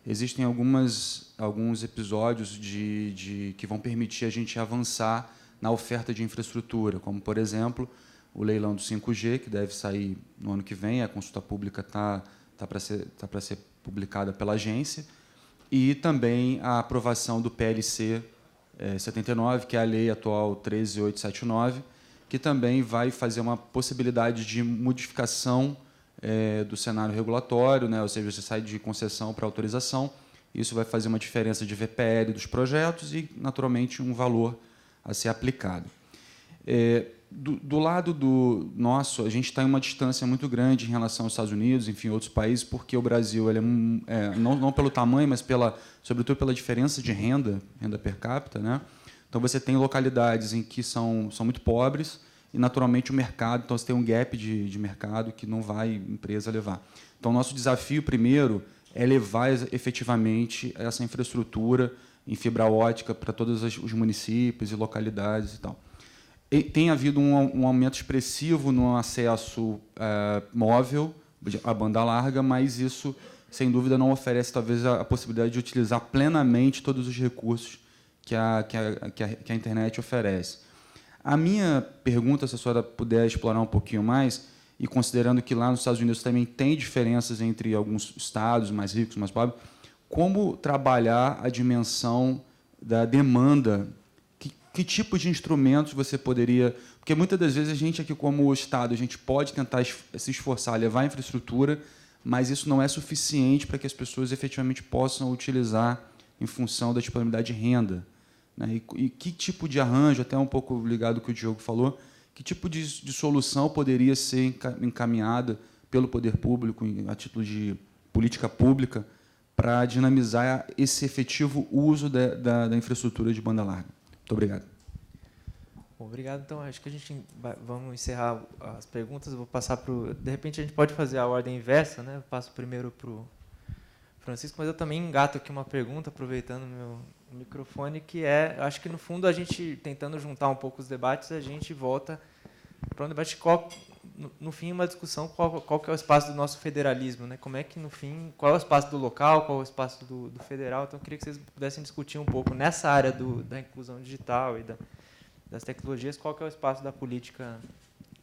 existem alguns episódios que vão permitir a gente avançar na oferta de infraestrutura, como, por exemplo, o leilão do 5G, que deve sair no ano que vem, a consulta pública está para ser publicada pela agência, e também a aprovação do PLC 79, que é a lei atual 13879, que também vai fazer uma possibilidade de modificação do cenário regulatório, né? Ou seja, você sai de concessão para autorização, isso vai fazer uma diferença de VPL dos projetos e, naturalmente, um valor a ser aplicado. Do lado do nosso, a gente está em uma distância muito grande em relação aos Estados Unidos, enfim, outros países, porque o Brasil, ele não pelo tamanho, mas sobretudo pela diferença de renda per capita, né? Então, você tem localidades em que são muito pobres e, naturalmente, o mercado. Então, você tem um gap de mercado que não vai empresa levar. Então, nosso desafio, primeiro, é levar efetivamente essa infraestrutura em fibra ótica para todos os municípios e localidades e tal. E tem havido um aumento expressivo no acesso móvel, à banda larga, mas isso, sem dúvida, não oferece, talvez, a possibilidade de utilizar plenamente todos os recursos que a internet oferece. A minha pergunta, se a senhora puder explorar um pouquinho mais, e considerando que lá nos Estados Unidos também tem diferenças entre alguns estados mais ricos, mais pobres, como trabalhar a dimensão da demanda? Que tipo de instrumentos você poderia... Porque, muitas das vezes, a gente aqui, como Estado, a gente pode tentar se esforçar a levar a infraestrutura, mas isso não é suficiente para que as pessoas efetivamente possam utilizar em função da disponibilidade de renda. Né? E que tipo de arranjo, até um pouco ligado ao que o Diogo falou, que tipo de solução poderia ser encaminhada pelo poder público, a título de política pública, para dinamizar esse efetivo uso da infraestrutura de banda larga? Muito obrigado. Bom, obrigado. Então, acho que vamos encerrar as perguntas. Eu vou passar para o... De repente, a gente pode fazer a ordem inversa, né? Eu passo primeiro para o Francisco, mas eu também engato aqui uma pergunta, aproveitando o meu microfone, que acho que, no fundo, a gente, tentando juntar um pouco os debates, a gente volta para um debate, no fim, uma discussão qual que é o espaço do nosso federalismo, né? Como é que, no fim, qual é o espaço do local, qual é o espaço do federal. Então, eu queria que vocês pudessem discutir um pouco nessa área da inclusão digital e das tecnologias, qual que é o espaço da política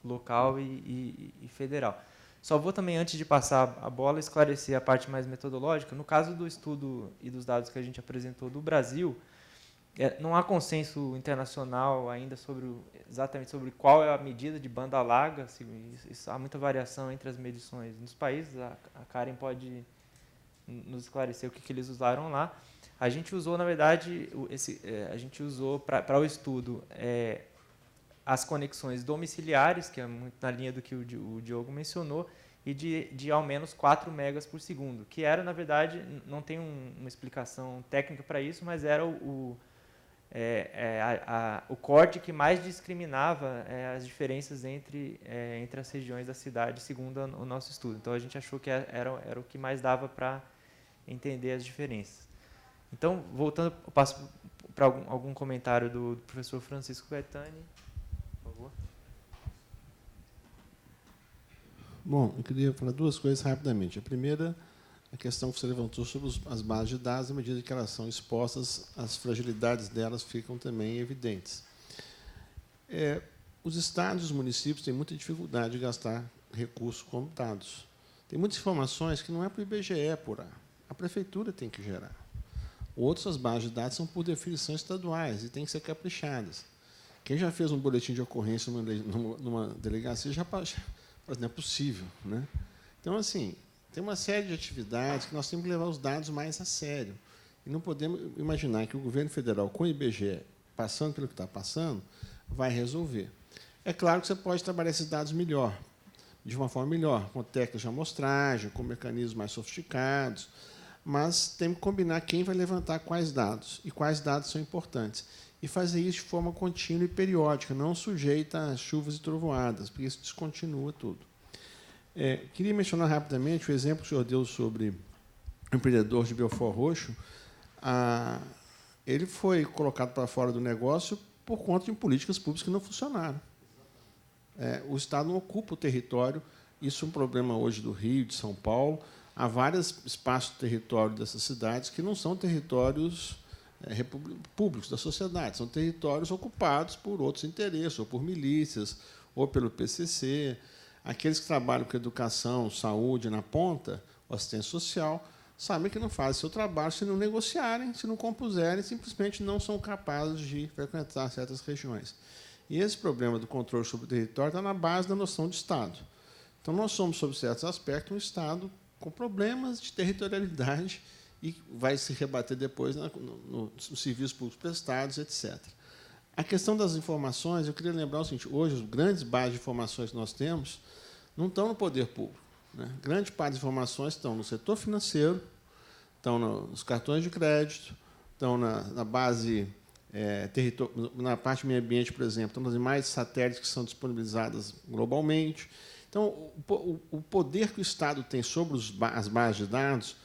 local e federal. Só vou também, antes de passar a bola, esclarecer a parte mais metodológica. No caso do estudo e dos dados que a gente apresentou do Brasil, não há consenso internacional ainda exatamente sobre qual é a medida de banda larga. Há muita variação entre as medições nos países. A Karen pode nos esclarecer o que eles usaram lá. A gente usou, na verdade, para o estudo as conexões domiciliares, que é muito na linha do que o Diogo mencionou, e de ao menos 4 megas por segundo, que era, na verdade, não tem uma explicação técnica para isso, mas era o corte que mais discriminava as diferenças entre as regiões da cidade, segundo o nosso estudo. Então, a gente achou que era o que mais dava para entender as diferenças. Então, voltando, eu passo para algum comentário do professor Francisco Bertani, por favor. Bom, eu queria falar duas coisas rapidamente. A primeira, a questão que você levantou sobre as bases de dados, à medida que elas são expostas, as fragilidades delas ficam também evidentes. Os estados e os municípios têm muita dificuldade de gastar recursos com dados. Tem muitas informações que não é para o IBGE apurar, a prefeitura tem que gerar. Outras bases de dados são por definição estaduais e têm que ser caprichadas. Quem já fez um boletim de ocorrência numa delegacia já não é possível, né? Então, assim, tem uma série de atividades que nós temos que levar os dados mais a sério. E não podemos imaginar que o governo federal, com o IBGE, passando pelo que está passando, vai resolver. É claro que você pode trabalhar esses dados melhor, de uma forma melhor, com técnicas de amostragem, com mecanismos mais sofisticados, mas temos que combinar quem vai levantar quais dados e quais dados são importantes. E fazer isso de forma contínua e periódica, não sujeita a chuvas e trovoadas, porque isso descontinua tudo. Queria mencionar rapidamente o exemplo que o senhor deu sobre o empreendedor de Belfort Roxo. Ele foi colocado para fora do negócio por conta de políticas públicas que não funcionaram. O Estado não ocupa o território. Isso é um problema hoje do Rio, de São Paulo. Há vários espaços de território dessas cidades que não são territórios públicos da sociedade, são territórios ocupados por outros interesses, ou por milícias, ou pelo PCC. Aqueles que trabalham com educação, saúde na ponta, ou assistência social, sabem que não fazem seu trabalho se não negociarem, se não compuserem, simplesmente não são capazes de frequentar certas regiões. E esse problema do controle sobre o território está na base da noção de Estado. Então, nós somos, sob certos aspectos, um Estado com problemas de territorialidade e vai se rebater depois nos serviços públicos prestados, etc. A questão das informações, eu queria lembrar o seguinte: hoje, as grandes bases de informações que nós temos não estão no poder público, né? Grande parte das informações estão no setor financeiro, estão nos cartões de crédito, estão na base na parte do meio ambiente, por exemplo, estão nas imagens de satélites que são disponibilizadas globalmente. Então, o poder que o Estado tem sobre as bases de dados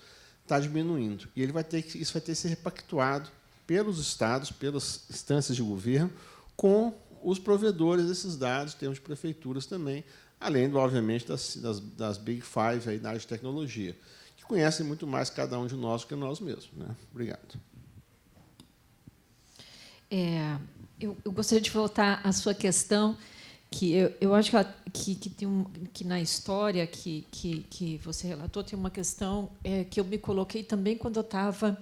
está diminuindo. E isso vai ter que ser repactuado pelos Estados, pelas instâncias de governo, com os provedores desses dados, temos prefeituras também, além, obviamente, das Big Five aí na área de tecnologia, que conhecem muito mais cada um de nós do que nós mesmos, né? Obrigado. Eu gostaria de voltar à sua questão, que eu acho que na história que você relatou tem uma questão que eu me coloquei também quando eu estava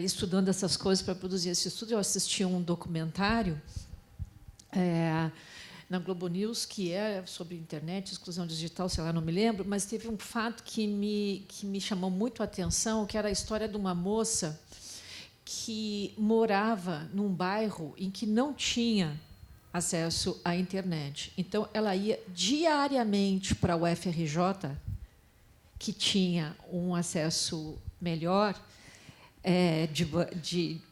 estudando essas coisas para produzir esse estudo. Eu assisti um documentário na Globo News que é sobre internet, exclusão digital, sei lá, não me lembro, mas teve um fato que me chamou muito a atenção, que era a história de uma moça que morava num bairro em que não tinha acesso à internet. Então, ela ia diariamente para o UFRJ, que tinha um acesso melhor,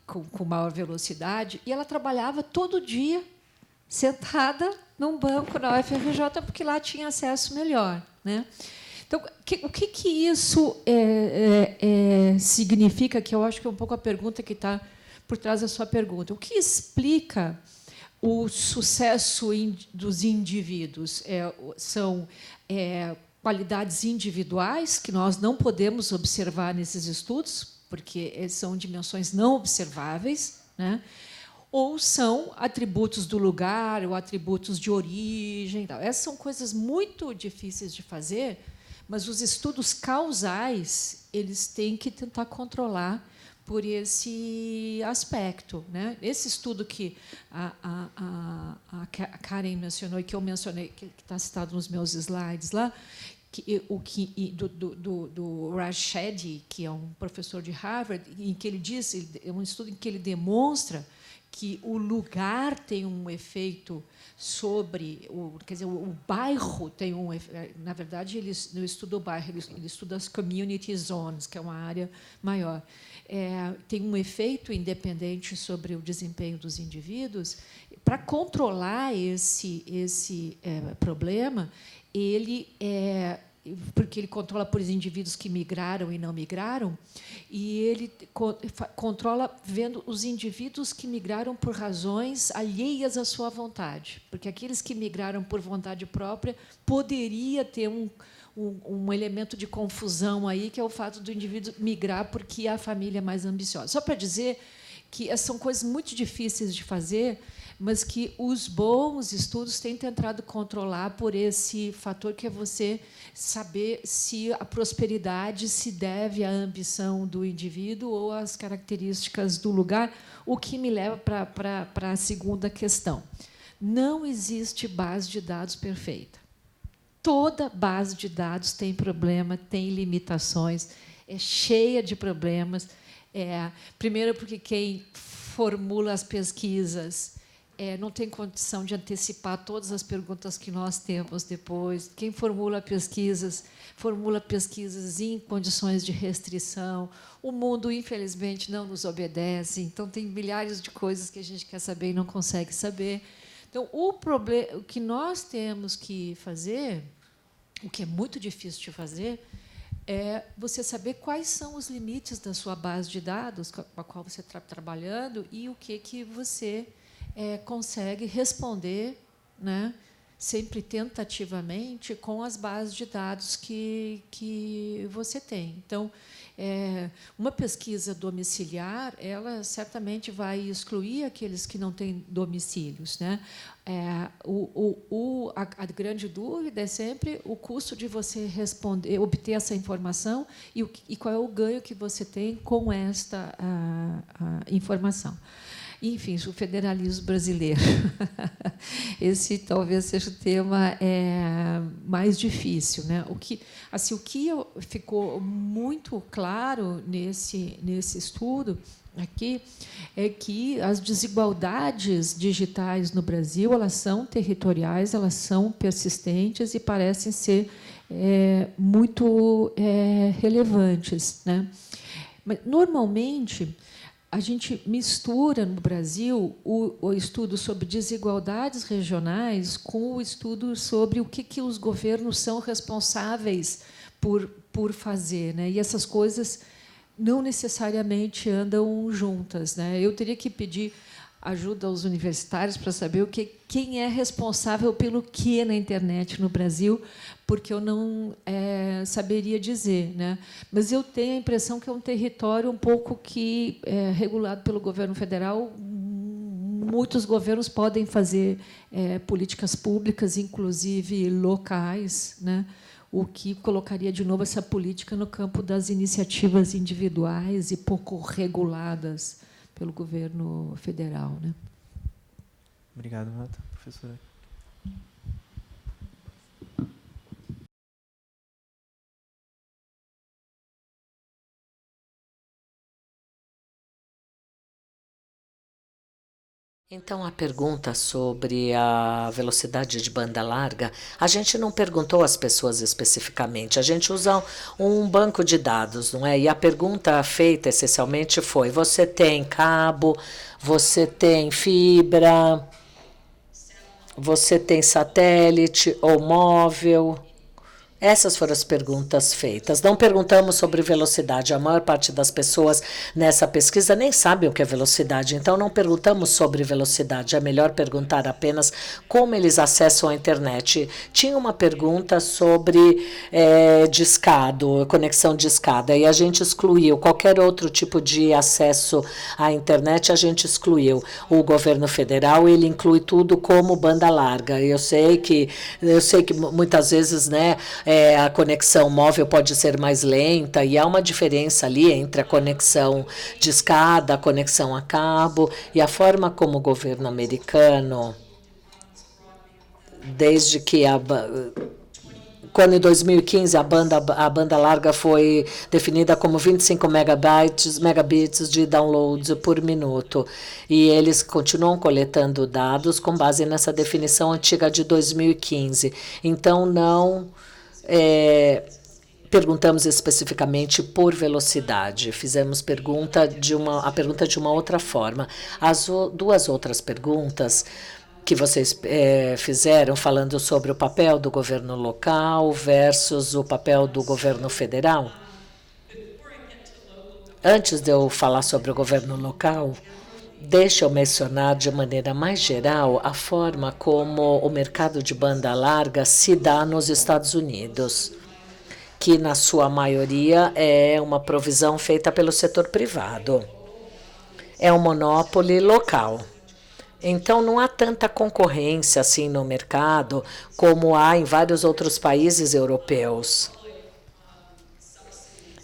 com maior velocidade, e ela trabalhava todo dia sentada num banco na UFRJ, porque lá tinha acesso melhor, né? Então, o que isso significa, que eu acho que é um pouco a pergunta que está por trás da sua pergunta. O que explica o sucesso dos indivíduos? São qualidades individuais que nós não podemos observar nesses estudos, porque são dimensões não observáveis, né? Ou são atributos do lugar, ou atributos de origem. Tal. Essas são coisas muito difíceis de fazer, mas os estudos causais eles têm que tentar controlar por esse aspecto, né? Esse estudo que a Karen mencionou e que eu mencionei, que está citado nos meus slides lá, do Raj Shetty, que é um professor de Harvard, em que ele diz, é um estudo em que ele demonstra que o lugar tem um efeito sobre, quer dizer, o bairro tem um efeito. Na verdade, ele não estuda o bairro, ele estuda as community zones, que é uma área maior. Tem um efeito independente sobre o desempenho dos indivíduos. Para controlar esse problema, porque ele controla por indivíduos que migraram e não migraram, e ele controla vendo os indivíduos que migraram por razões alheias à sua vontade, porque aqueles que migraram por vontade própria poderia ter um elemento de confusão aí, que é o fato do indivíduo migrar porque a família é mais ambiciosa. Só para dizer que são coisas muito difíceis de fazer, mas que os bons estudos têm tentado controlar por esse fator, que é você saber se a prosperidade se deve à ambição do indivíduo ou às características do lugar, o que me leva para a segunda questão. Não existe base de dados perfeita. Toda base de dados tem problema, tem limitações, é cheia de problemas. Primeiro, porque quem formula as pesquisas não tem condição de antecipar todas as perguntas que nós temos depois. Quem formula pesquisas em condições de restrição. O mundo, infelizmente, não nos obedece. Então, tem milhares de coisas que a gente quer saber e não consegue saber. Então, o que nós temos que fazer, o que é muito difícil de fazer, é você saber quais são os limites da sua base de dados com a qual você está trabalhando e o que você consegue responder, né, sempre tentativamente, com as bases de dados que você tem. Então, uma pesquisa domiciliar, ela certamente vai excluir aqueles que não têm domicílios, né? A grande dúvida é sempre o custo de você obter essa informação e qual é o ganho que você tem com esta informação. Enfim, o federalismo brasileiro. Esse talvez seja o tema mais difícil, né? O que ficou muito claro nesse estudo aqui é que as desigualdades digitais no Brasil, elas são territoriais, elas são persistentes e parecem ser muito relevantes, né? Mas, normalmente, a gente mistura no Brasil o estudo sobre desigualdades regionais com o estudo sobre o que os governos são responsáveis por fazer, né? E essas coisas não necessariamente andam juntas, né? Eu teria que pedir ajuda aos universitários para saber quem é responsável pelo que na internet no Brasil, porque eu não saberia dizer, né? Mas eu tenho a impressão que é um território um pouco que é regulado pelo governo federal. Muitos governos podem fazer políticas públicas, inclusive locais, né? O que colocaria de novo essa política no campo das iniciativas individuais e pouco reguladas pelo governo federal, né? Obrigado, Marta. Professora. Então, a pergunta sobre a velocidade de banda larga, a gente não perguntou às pessoas especificamente, a gente usa um banco de dados, não é? E a pergunta feita essencialmente foi: você tem cabo, você tem fibra, você tem satélite ou móvel? Essas foram as perguntas feitas. Não perguntamos sobre velocidade. A maior parte das pessoas nessa pesquisa nem sabem o que é velocidade, então não perguntamos sobre velocidade. É melhor perguntar apenas como eles acessam a internet. Tinha uma pergunta sobre discado, conexão de escada, e a gente excluiu. Qualquer outro tipo de acesso à internet, a gente excluiu. O governo federal, ele inclui tudo como banda larga. Eu sei que muitas vezes, né, a conexão móvel pode ser mais lenta, e há uma diferença ali entre a conexão de escada, a conexão a cabo, e a forma como o governo americano, desde que quando em 2015 a banda larga foi definida como 25 megabits de downloads por minuto. E eles continuam coletando dados com base nessa definição antiga de 2015. Então, não perguntamos especificamente por velocidade. Fizemos a pergunta de uma outra forma. As duas outras perguntas que vocês fizeram, falando sobre o papel do governo local versus o papel do governo federal. Antes de eu falar sobre o governo local, deixa eu mencionar de maneira mais geral a forma como o mercado de banda larga se dá nos Estados Unidos, que na sua maioria é uma provisão feita pelo setor privado. É um monopólio local. Então, não há tanta concorrência assim no mercado como há em vários outros países europeus.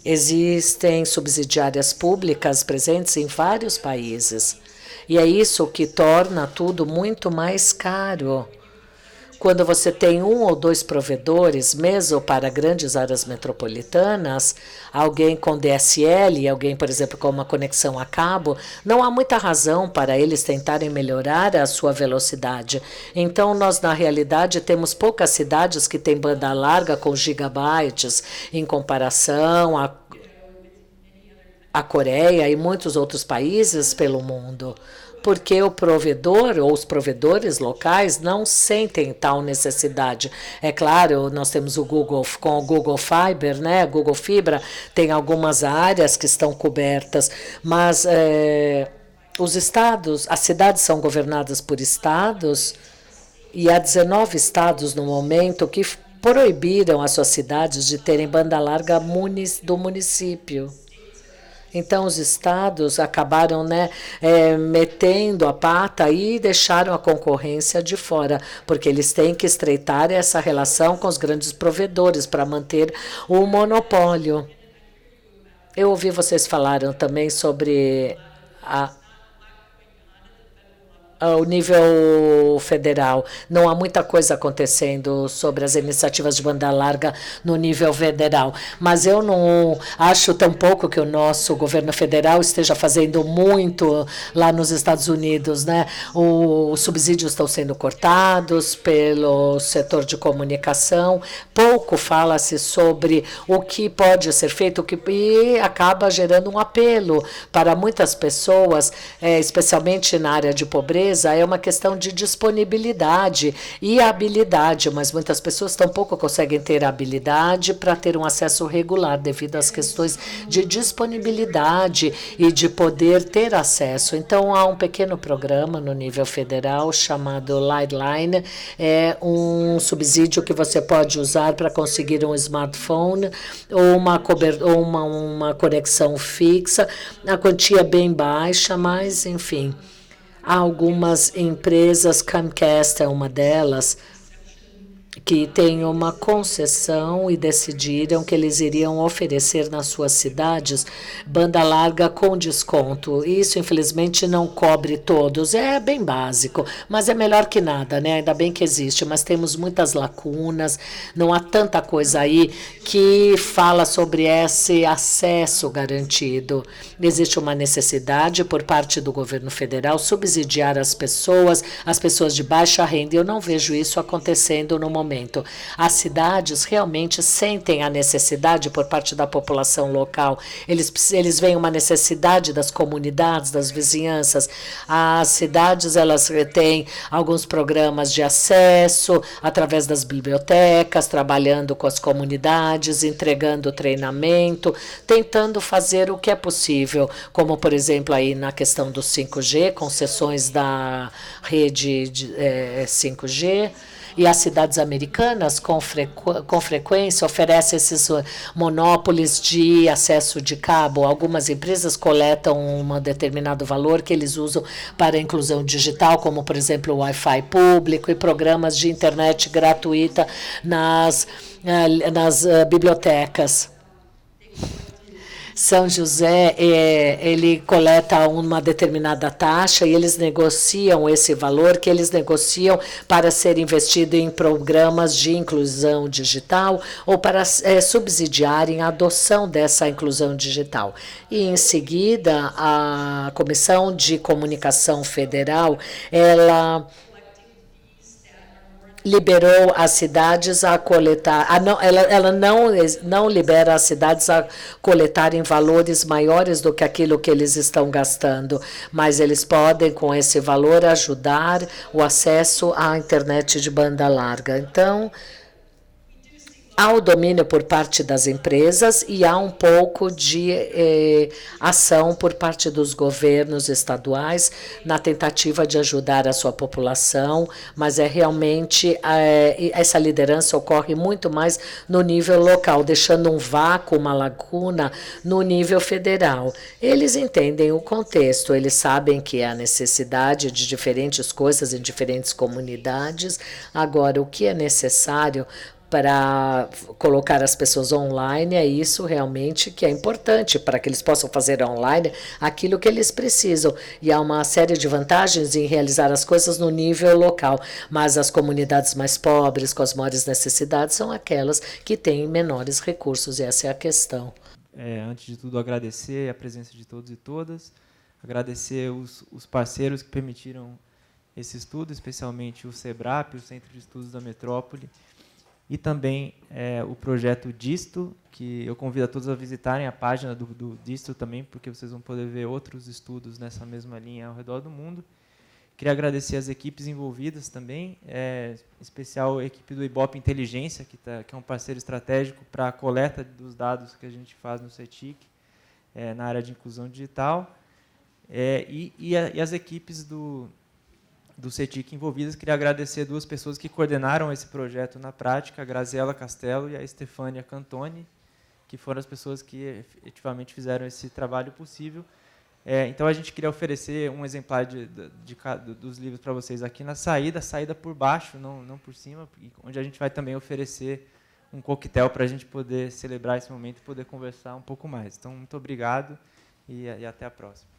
Existem subsidiárias públicas presentes em vários países. E é isso que torna tudo muito mais caro. Quando você tem um ou dois provedores, mesmo para grandes áreas metropolitanas, alguém com DSL e alguém, por exemplo, com uma conexão a cabo, não há muita razão para eles tentarem melhorar a sua velocidade. Então, nós, na realidade, temos poucas cidades que têm banda larga com gigabytes em comparação à Coreia e muitos outros países pelo mundo, porque o provedor ou os provedores locais não sentem tal necessidade. É claro, nós temos o Google, com o Google Fiber, né? Google Fibra, tem algumas áreas que estão cobertas, mas os estados, as cidades são governadas por estados, e há 19 estados no momento que proibiram as suas cidades de terem banda larga do município. Então, os estados acabaram metendo a pata e deixaram a concorrência de fora, porque eles têm que estreitar essa relação com os grandes provedores para manter o monopólio. Eu ouvi vocês falaram também sobre ao nível federal. Não há muita coisa acontecendo sobre as iniciativas de banda larga no nível federal, mas eu não acho tampouco que o nosso governo federal esteja fazendo muito lá nos Estados Unidos, né? Os subsídios estão sendo cortados pelo setor de comunicação, pouco fala-se sobre o que pode ser feito, e acaba gerando um apelo para muitas pessoas, especialmente na área de pobreza. É uma questão de disponibilidade e habilidade, mas muitas pessoas tampouco conseguem ter habilidade para ter um acesso regular devido às questões de disponibilidade e de poder ter acesso. Então, há um pequeno programa no nível federal chamado Lifeline, é um subsídio que você pode usar para conseguir um smartphone ou uma conexão fixa. A quantia é bem baixa, mas, enfim. Há algumas empresas, Comcast é uma delas, que têm uma concessão e decidiram que eles iriam oferecer nas suas cidades banda larga com desconto. Isso, infelizmente, não cobre todos. É bem básico, mas é melhor que nada, né? Ainda bem que existe, mas temos muitas lacunas, não há tanta coisa aí que fala sobre esse acesso garantido. Existe uma necessidade por parte do governo federal subsidiar as pessoas de baixa renda. Eu não vejo isso acontecendo no momento. As cidades realmente sentem a necessidade por parte da população local. Eles veem uma necessidade das comunidades, das vizinhanças. As cidades, elas têm alguns programas de acesso através das bibliotecas, trabalhando com as comunidades, entregando treinamento, tentando fazer o que é possível, como, por exemplo, aí na questão do 5G, concessões da rede 5G, e as cidades americanas, com frequência, oferecem esses monopólios de acesso de cabo. Algumas empresas coletam um determinado valor que eles usam para a inclusão digital, como, por exemplo, o Wi-Fi público e programas de internet gratuita nas bibliotecas. São José, ele coleta uma determinada taxa e eles negociam esse valor que eles negociam para ser investido em programas de inclusão digital ou para subsidiarem a adoção dessa inclusão digital. E, em seguida, a Comissão de Comunicação Federal, ela liberou as cidades a coletar, ela não libera as cidades a coletarem valores maiores do que aquilo que eles estão gastando, mas eles podem, com esse valor, ajudar o acesso à internet de banda larga. Então, há o domínio por parte das empresas e há um pouco de ação por parte dos governos estaduais na tentativa de ajudar a sua população, mas realmente essa liderança ocorre muito mais no nível local, deixando um vácuo, uma lacuna no nível federal. Eles entendem o contexto, eles sabem que há necessidade de diferentes coisas em diferentes comunidades. Agora, o que é necessário para colocar as pessoas online, é isso realmente que é importante, para que eles possam fazer online aquilo que eles precisam. E há uma série de vantagens em realizar as coisas no nível local, mas as comunidades mais pobres, com as maiores necessidades, são aquelas que têm menores recursos, e essa é a questão. Antes de tudo, agradecer a presença de todos e todas, agradecer os parceiros que permitiram esse estudo, especialmente o SEBRAP, o Centro de Estudos da Metrópole, e também o projeto Disto, que eu convido a todos a visitarem a página do Disto também, porque vocês vão poder ver outros estudos nessa mesma linha ao redor do mundo. Queria agradecer as equipes envolvidas também, em especial a equipe do Ibope Inteligência, que é um parceiro estratégico para a coleta dos dados que a gente faz no CETIC, na área de inclusão digital, e as equipes do CETIC envolvidas. Queria agradecer duas pessoas que coordenaram esse projeto na prática, a Graziela Castelo e a Estefânia Cantoni, que foram as pessoas que efetivamente fizeram esse trabalho possível. Então, a gente queria oferecer um exemplar dos livros para vocês aqui na saída por baixo, não por cima, onde a gente vai também oferecer um coquetel para a gente poder celebrar esse momento e poder conversar um pouco mais. Então, muito obrigado e até a próxima.